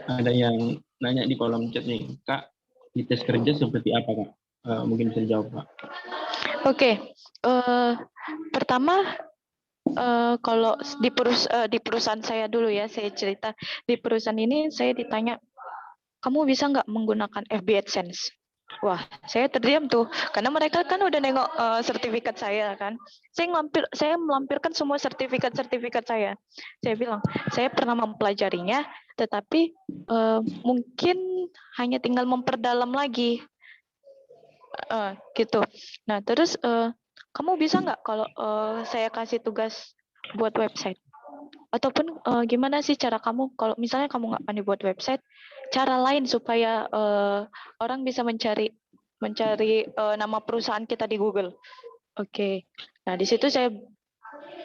Ada yang nanya di kolom chat nih, Kak, di tes kerja seperti apa, Kak? Mungkin bisa dijawab, Kak.
Oke. Pertama, kalau di perusahaan saya dulu ya, saya cerita. Di perusahaan ini saya ditanya, kamu bisa nggak menggunakan FB AdSense? Wah, saya terdiam tuh, karena mereka kan udah nengok sertifikat saya kan. Saya melampirkan semua sertifikat saya. Saya bilang, saya pernah mempelajarinya, tetapi mungkin hanya tinggal memperdalam lagi, gitu. Nah, terus kamu bisa nggak kalau saya kasih tugas buat website? Ataupun gimana sih cara kamu kalau misalnya kamu nggak pandai buat website, cara lain supaya orang bisa mencari nama perusahaan kita di Google. Oke. Nah, di situ saya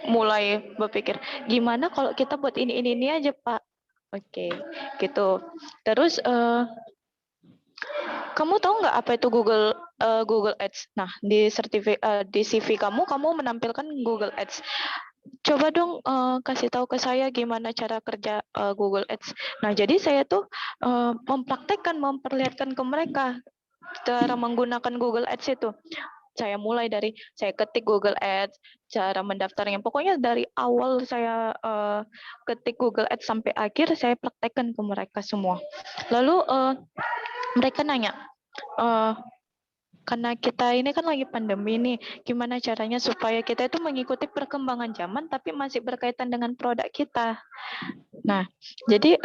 mulai berpikir, gimana kalau kita buat ini aja, Pak. Oke, gitu. Terus kamu tahu nggak apa itu Google Ads? Nah, di CV kamu menampilkan Google Ads. Coba dong kasih tahu ke saya gimana cara kerja Google Ads. Nah, jadi saya tuh memperlihatkan ke mereka cara menggunakan Google Ads itu. Saya mulai dari saya ketik Google Ads, cara mendaftarnya. Pokoknya dari awal saya ketik Google Ads sampai akhir saya praktekkan ke mereka semua. Lalu mereka nanya, karena kita ini kan lagi pandemi nih, gimana caranya supaya kita itu mengikuti perkembangan zaman tapi masih berkaitan dengan produk kita. Nah, jadi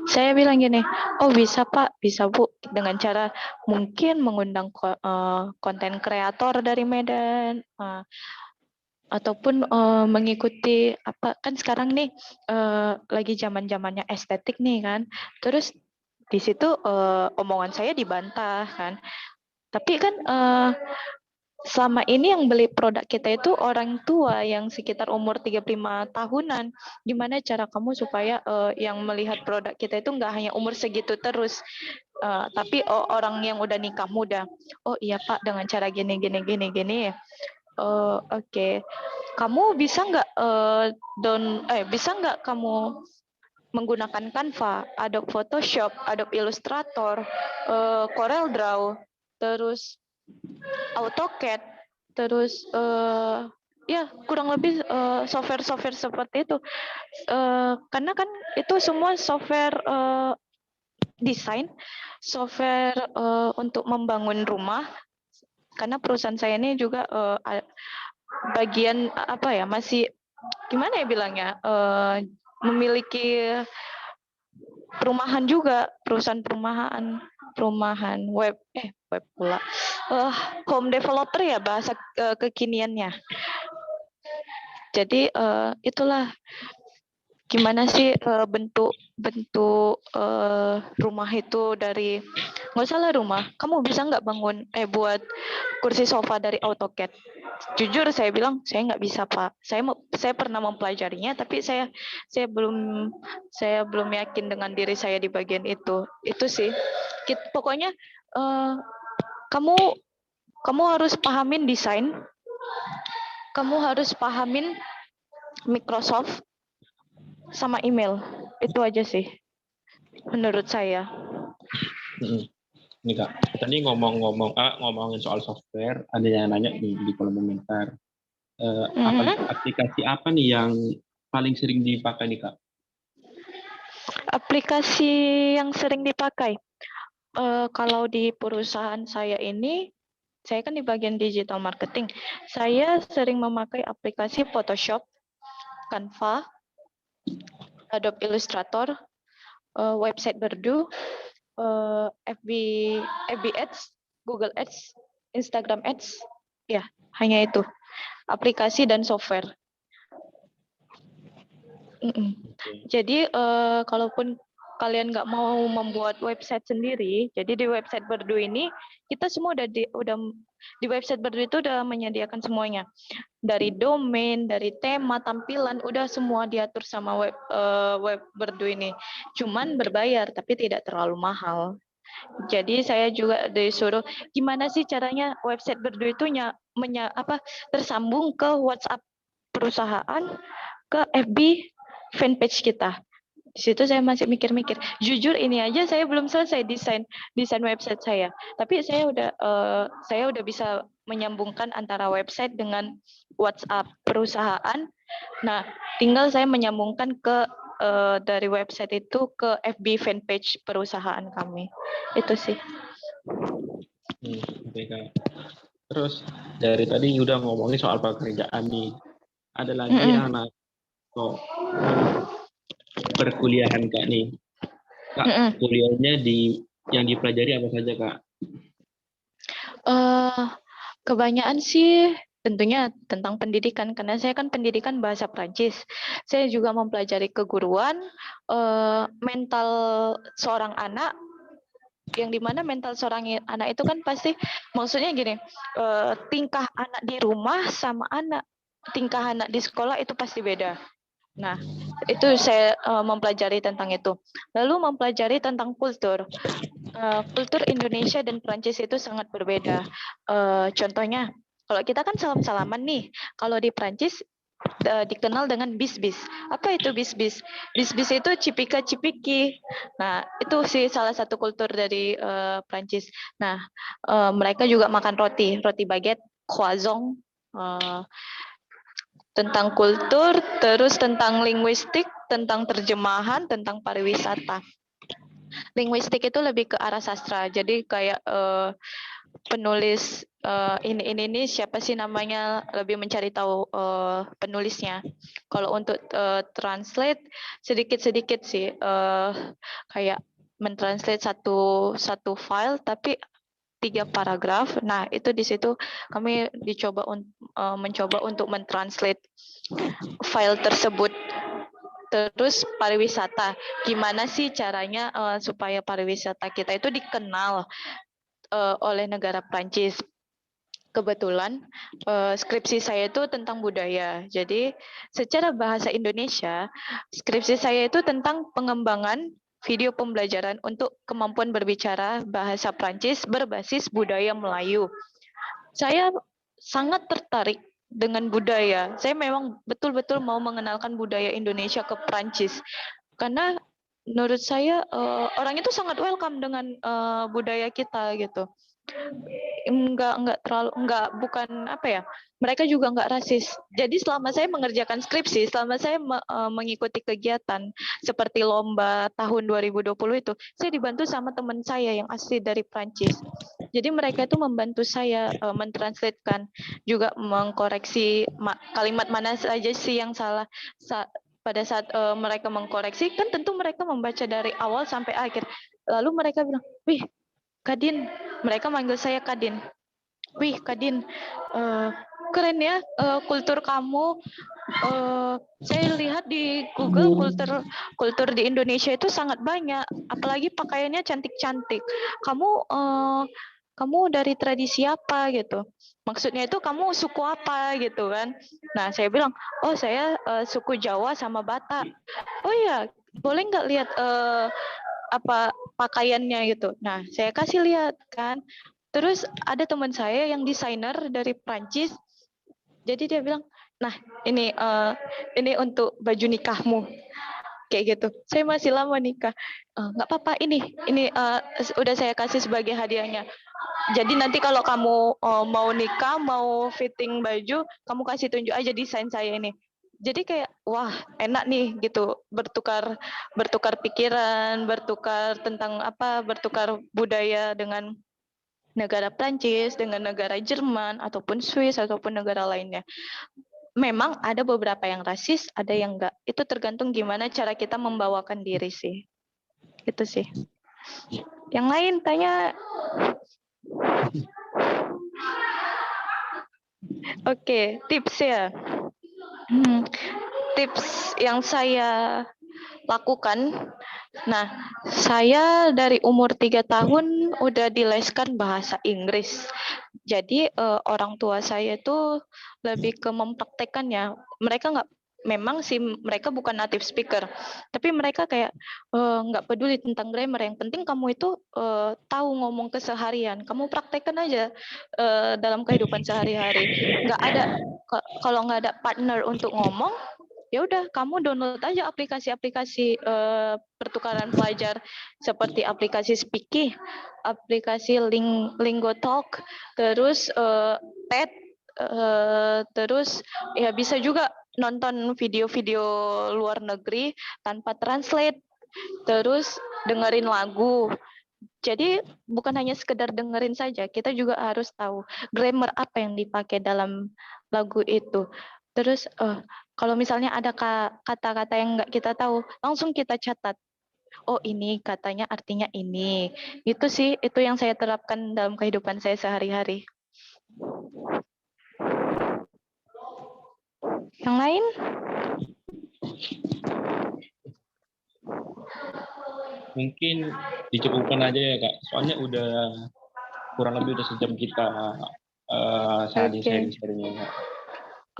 saya bilang gini, oh bisa Pak, bisa Bu, dengan cara mungkin mengundang konten kreator dari Medan, ataupun mengikuti apa, kan sekarang nih lagi zaman-zamannya estetik nih kan, terus di situ omongan saya dibantah kan. Tapi kan selama ini yang beli produk kita itu orang tua yang sekitar umur 35 tahunan. Gimana cara kamu supaya yang melihat produk kita itu nggak hanya umur segitu terus, tapi orang yang udah nikah muda. Oh iya Pak, dengan cara gini. Oke. Kamu bisa nggak bisa nggak kamu menggunakan Canva, Adobe Photoshop, Adobe Illustrator, Corel Draw, terus AutoCAD, terus ya kurang lebih software seperti itu. Karena kan itu semua software desain, software untuk membangun rumah. Karena perusahaan saya ini juga bagian apa ya, masih gimana ya bilangnya, memiliki perumahan juga, perusahaan perumahan web pula, home developer ya bahasa kekiniannya. Jadi itulah gimana sih bentuk rumah itu dari nggak usah lah rumah, kamu bisa nggak buat kursi sofa dari AutoCAD? Jujur saya bilang saya nggak bisa Pak. Saya pernah mempelajarinya, tapi saya belum yakin dengan diri saya di bagian itu. Itu sih. Pokoknya kamu kamu harus pahamin desain, kamu harus pahamin Microsoft sama email. Itu aja sih menurut saya.
Ini Kak, tadi ngomongin soal software, ada yang nanya di kolom komentar. Aplikasi apa nih yang paling sering dipakai nih Kak?
Aplikasi yang sering dipakai, kalau di perusahaan saya ini, saya kan di bagian digital marketing. Saya sering memakai aplikasi Photoshop, Canva, Adobe Illustrator, website Berdu, FB Ads, Google Ads, Instagram Ads. Ya, hanya itu. Aplikasi dan software. Jadi kalaupun kalian nggak mau membuat website sendiri, jadi di website Berdu ini kita semua udah di website Berdu itu udah menyediakan semuanya, dari domain, dari tema, tampilan, udah semua diatur sama web Berdu ini. Cuman berbayar tapi tidak terlalu mahal. Jadi saya juga disuruh gimana sih caranya website Berdu itu tersambung ke WhatsApp perusahaan, ke FB fanpage kita. Di situ saya masih mikir-mikir. Jujur ini aja saya belum selesai desain website saya. Tapi saya udah bisa menyambungkan antara website dengan WhatsApp perusahaan. Nah, tinggal saya menyambungkan dari website itu ke FB fanpage perusahaan kami. Itu sih.
Oke, Kak. Terus dari tadi udah ngomongin soal pekerjaan nih. Ada lagi yang perkuliahan Kak nih. Kak, kuliahnya yang dipelajari apa saja Kak?
Kebanyakan sih tentunya tentang pendidikan, karena saya kan pendidikan bahasa Prancis. Saya juga mempelajari keguruan, mental seorang anak, yang dimana mental seorang anak itu kan pasti, maksudnya gini, tingkah anak di rumah sama tingkah anak di sekolah itu pasti beda. Nah, itu saya mempelajari tentang itu. Lalu mempelajari tentang kultur. Kultur Indonesia dan Prancis itu sangat berbeda. Contohnya, kalau kita kan salam-salaman nih. Kalau di Prancis dikenal dengan bis-bis. Apa itu bis-bis? Bis-bis itu cipika-cipiki. Nah, itu sih salah satu kultur dari Prancis. Nah, mereka juga makan roti baguette, croissant, tentang kultur, terus tentang linguistik, tentang terjemahan, tentang pariwisata. Linguistik itu lebih ke arah sastra, jadi kayak penulis ini siapa sih namanya, lebih mencari tahu penulisnya. Kalau untuk translate sedikit-sedikit sih, kayak mentranslate satu file tapi 3 paragraf. Nah, itu di situ kami mencoba untuk mentranslate file tersebut. Terus pariwisata, gimana sih caranya supaya pariwisata kita itu dikenal oleh negara Prancis. Kebetulan skripsi saya itu tentang budaya. Jadi secara bahasa Indonesia, skripsi saya itu tentang pengembangan video pembelajaran untuk kemampuan berbicara bahasa Prancis berbasis budaya Melayu. Saya sangat tertarik dengan budaya. Saya memang betul-betul mau mengenalkan budaya Indonesia ke Prancis. Karena menurut saya orang itu sangat welcome dengan budaya kita gitu. Bukan apa ya, mereka juga nggak rasis. Jadi selama saya mengerjakan skripsi, selama saya mengikuti kegiatan seperti lomba tahun 2020 itu, saya dibantu sama teman saya yang asli dari Prancis. Jadi mereka itu membantu saya mentranslatekan, juga mengkoreksi kalimat mana saja sih yang salah. Pada saat mereka mengkoreksi, kan tentu mereka membaca dari awal sampai akhir. Lalu mereka bilang, wih, Kadin, mereka manggil saya Kadin. Wih, Kadin, keren ya kultur kamu. Saya lihat di Google kultur di Indonesia itu sangat banyak, apalagi pakaiannya cantik-cantik. Kamu dari tradisi apa gitu? Maksudnya itu kamu suku apa gitu kan? Nah, saya bilang, oh saya suku Jawa sama Batak. Oh iya, boleh nggak lihat apa pakaiannya gitu? Nah, saya kasih lihat kan. Terus ada teman saya yang desainer dari Prancis. Jadi dia bilang, nah ini untuk baju nikahmu kayak gitu. Saya masih lama nikah. Nggak apa-apa, ini udah saya kasih sebagai hadiahnya. Jadi nanti kalau kamu mau nikah, mau fitting baju, kamu kasih tunjuk aja desain saya ini. Jadi kayak wah enak nih gitu, bertukar pikiran, bertukar budaya dengan negara Prancis, dengan negara Jerman ataupun Swiss ataupun negara lainnya. Memang ada beberapa yang rasis, ada yang enggak. Itu tergantung gimana cara kita membawakan diri sih. Itu sih. Yang lain tanya. Oke, tips ya. Tips yang saya lakukan. Nah, saya dari umur 3 tahun udah dileskan bahasa Inggris. Jadi orang tua saya itu lebih ke mempraktekannya. Memang sih mereka bukan native speaker, tapi mereka kayak nggak peduli tentang grammar. Yang penting kamu itu tahu ngomong keseharian. Kamu praktekkan aja dalam kehidupan sehari-hari. Kalau nggak ada partner untuk ngomong, ya udah kamu download aja aplikasi-aplikasi pertukaran pelajar seperti aplikasi Speaky, aplikasi Lingotalk, terus TED, terus ya bisa juga nonton video-video luar negeri tanpa translate, terus dengerin lagu. Jadi bukan hanya sekedar dengerin saja, kita juga harus tahu grammar apa yang dipakai dalam lagu itu. Terus kalau misalnya ada kata-kata yang nggak kita tahu, langsung kita catat. Oh ini katanya artinya ini. Itu sih, itu yang saya terapkan dalam kehidupan saya sehari-hari. Yang lain?
Mungkin dicukupkan aja ya Kak, soalnya udah kurang lebih udah sejam kita saling sharing-sharingnya Kak.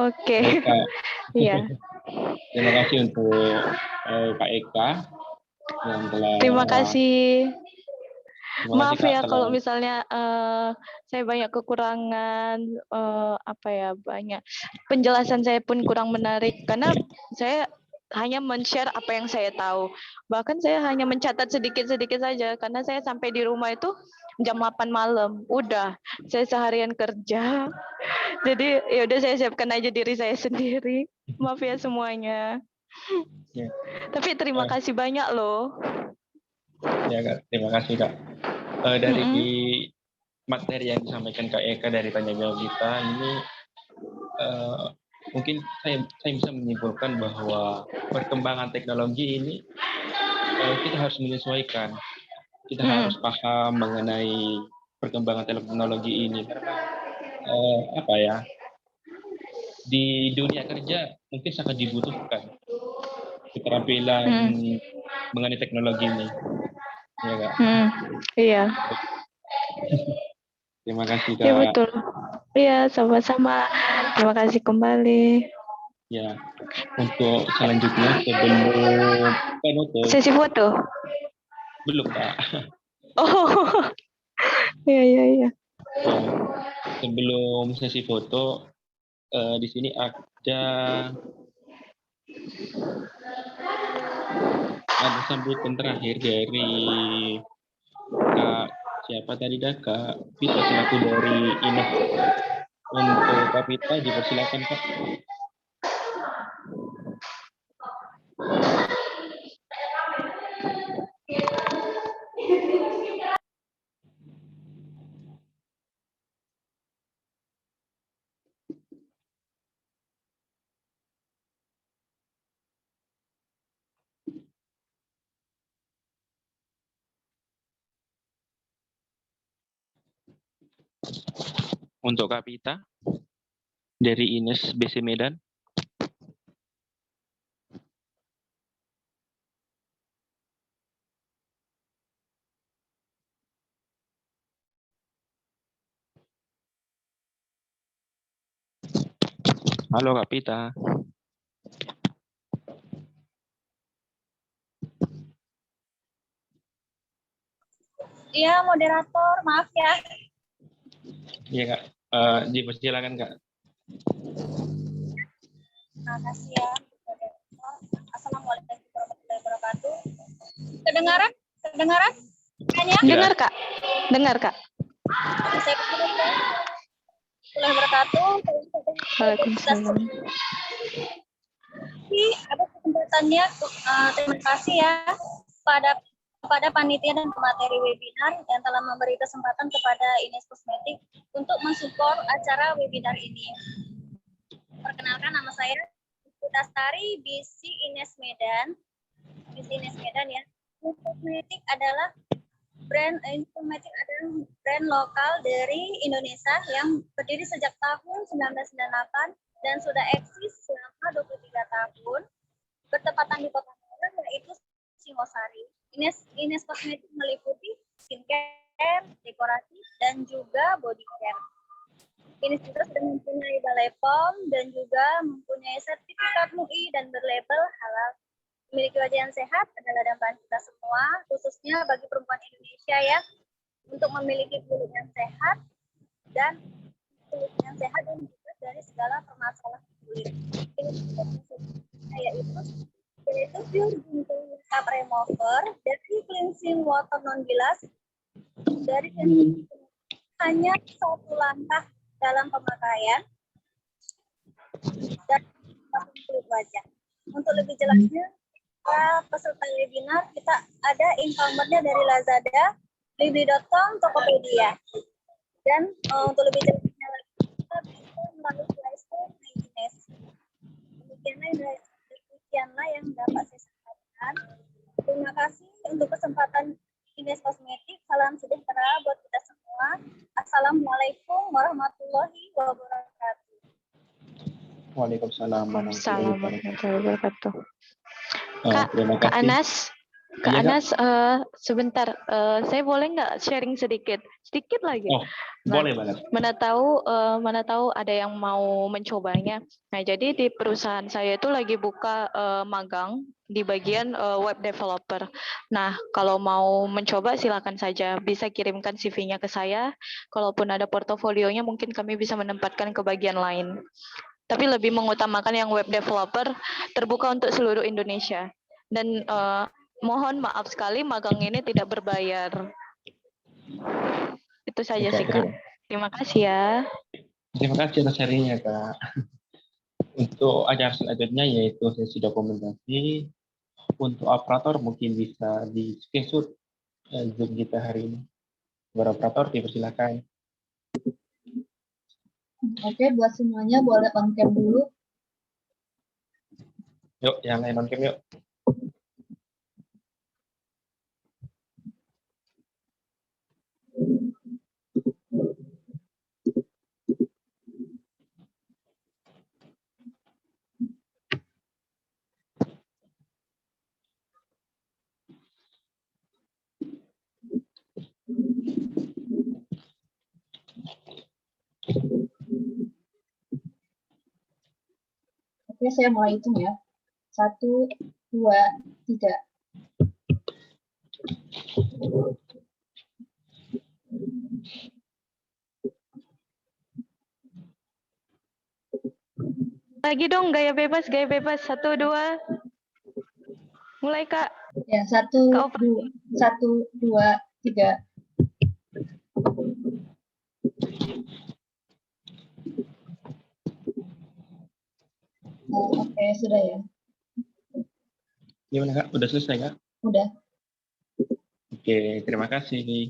Oke.
Kak.
Iya.
Terima kasih untuk Kak Eka yang telah.
Terima kasih. Maaf
Kak,
ya kalau misalnya saya banyak kekurangan, banyak penjelasan saya pun kurang menarik karena saya hanya men-share apa yang saya tahu. Bahkan saya hanya mencatat sedikit-sedikit saja karena saya sampai di rumah itu jam 8 malam. Udah, saya seharian kerja. Jadi ya udah saya siapkan aja diri saya sendiri. Maaf ya semuanya.
Ya.
Tapi terima kasih banyak loh.
Ya Kak, terima kasih Kak. Dari materi yang disampaikan Kak Eka dari tanya jawab kita ini mungkin saya bisa menyimpulkan bahwa perkembangan teknologi ini kita harus menyesuaikan. Kita harus paham mengenai perkembangan teknologi ini karena di dunia kerja mungkin sangat dibutuhkan keterampilan mengenai teknologi ini. Ya Kak?
Iya.
Terima kasih Kak.
Iya betul. Iya sama-sama. Terima kasih kembali.
Ya, untuk selanjutnya sebelum penutup.
Sesi foto?
Belum Kak.
Oh, iya.
Ya, sebelum sesi foto di sini ada sambutan terakhir dari Kak siapa tadi Kak Vita selaku dari INEF. Untuk Kak Vita dipersilakan Kak. Untuk Kak Vita. Dari Ines BC Medan. Halo Kak Pita.
Iya, moderator, maaf ya.
Iya Kak, dipersilakan Kak.
Terima kasih ya. Assalamualaikum warahmatullahi wabarakatuh. Kedengaran? Kedengaran? Kayaknya?
Dengar Kak, dengar Kak.
Saya wabarakatuh.
Waalaikumsalam.
Atas kesempatannya, terima kasih ya kepada panitia dan pemateri webinar yang telah memberi kesempatan kepada Ines Kosmetik untuk mensupport acara webinar ini. Perkenalkan, nama saya Putastari BC Ines Medan. BC Ines Medan ya. Ines Kosmetik adalah brand lokal dari Indonesia yang berdiri sejak tahun 1998 dan sudah eksis selama 23 tahun. Bertepatan di kota Medan yaitu Singosari. Ines Kosmetik meliputi skincare, dekorasi, dan juga body care. Ines juga sudah mempunyai balai POM dan juga mempunyai sertifikat MUI dan berlabel halal. Memiliki wajah yang sehat adalah dambaan kita semua, khususnya bagi perempuan Indonesia ya, untuk memiliki kulit yang sehat dan bebas dari segala permasalahan kulit. Yaitu Pure Ginting Makeup Remover dari cleansing water non bilas dari hanya satu langkah dalam pemakaian dan kulit wajah. Untuk lebih jelasnya, peserta webinar kita ada infomernya dari Lazada, Blibli.com, Tokopedia. Dan untuk lebih jelasnya lagi, kita bisa melalui Play Store Ines. Demikianlah yang dapat saya sampaikan. Terima kasih untuk kesempatan Ines Kosmetik. Salam sejahtera buat kita semua. Assalamualaikum warahmatullahi wabarakatuh.
Waalaikumsalam
Warahmatullahi wabarakatuh.
terima
Kak
kasih.
Anas, Kak
Iya, Kak.
Anas, sebentar, saya boleh nggak sharing sedikit lagi?
Oh, boleh banget.
Mana tahu ada yang mau mencobanya. Nah, jadi di perusahaan saya itu lagi buka magang di bagian web developer. Nah, kalau mau mencoba silakan saja, bisa kirimkan CV-nya ke saya. Kalaupun ada portofolionya, mungkin kami bisa menempatkan ke bagian lain. Tapi lebih mengutamakan yang web developer terbuka untuk seluruh Indonesia. Dan mohon maaf sekali magang ini tidak berbayar. Itu saja sih Kak. Terima kasih ya.
Terima kasih atas sharingnya Kak. Untuk acara selanjutnya yaitu sesi dokumentasi. Untuk operator mungkin bisa di screenshot Zoom kita hari ini. Operator dipersilakan.
Oke, buat semuanya boleh on cam dulu.
Yuk, yang lain on cam yuk.
Oke, saya mulai hitung ya. 1, 2, 3.
Lagi dong, gaya bebas. 1, 2. Mulai Kak.
Ya, 1, 2, 3. Oke, sudah ya.
Gimana Kak? Udah selesai Kak?
Udah.
Oke, terima kasih.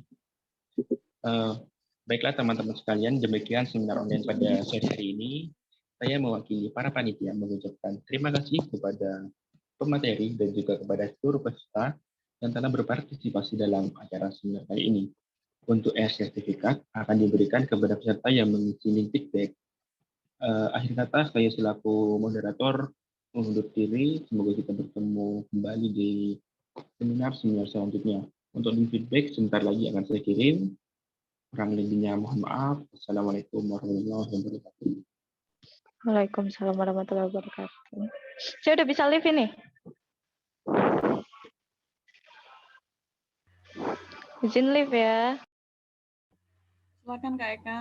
Baiklah teman-teman sekalian, demikian seminar online pada sore hari ini. Saya mewakili para panitia mengucapkan terima kasih kepada pemateri dan juga kepada seluruh peserta yang telah berpartisipasi dalam acara seminar kali ini. Untuk sertifikat akan diberikan kepada peserta yang mengisi link feedback Akhir kata, saya selaku moderator undur diri. Semoga kita bertemu kembali di seminar selanjutnya. Untuk feedback sebentar lagi akan saya kirim. Kurang lebihnya mohon maaf. Assalamualaikum warahmatullahi wabarakatuh.
Waalaikumsalam warahmatullahi wabarakatuh. Saya udah bisa live ini. Izin live ya.
Silakan Kak Eka.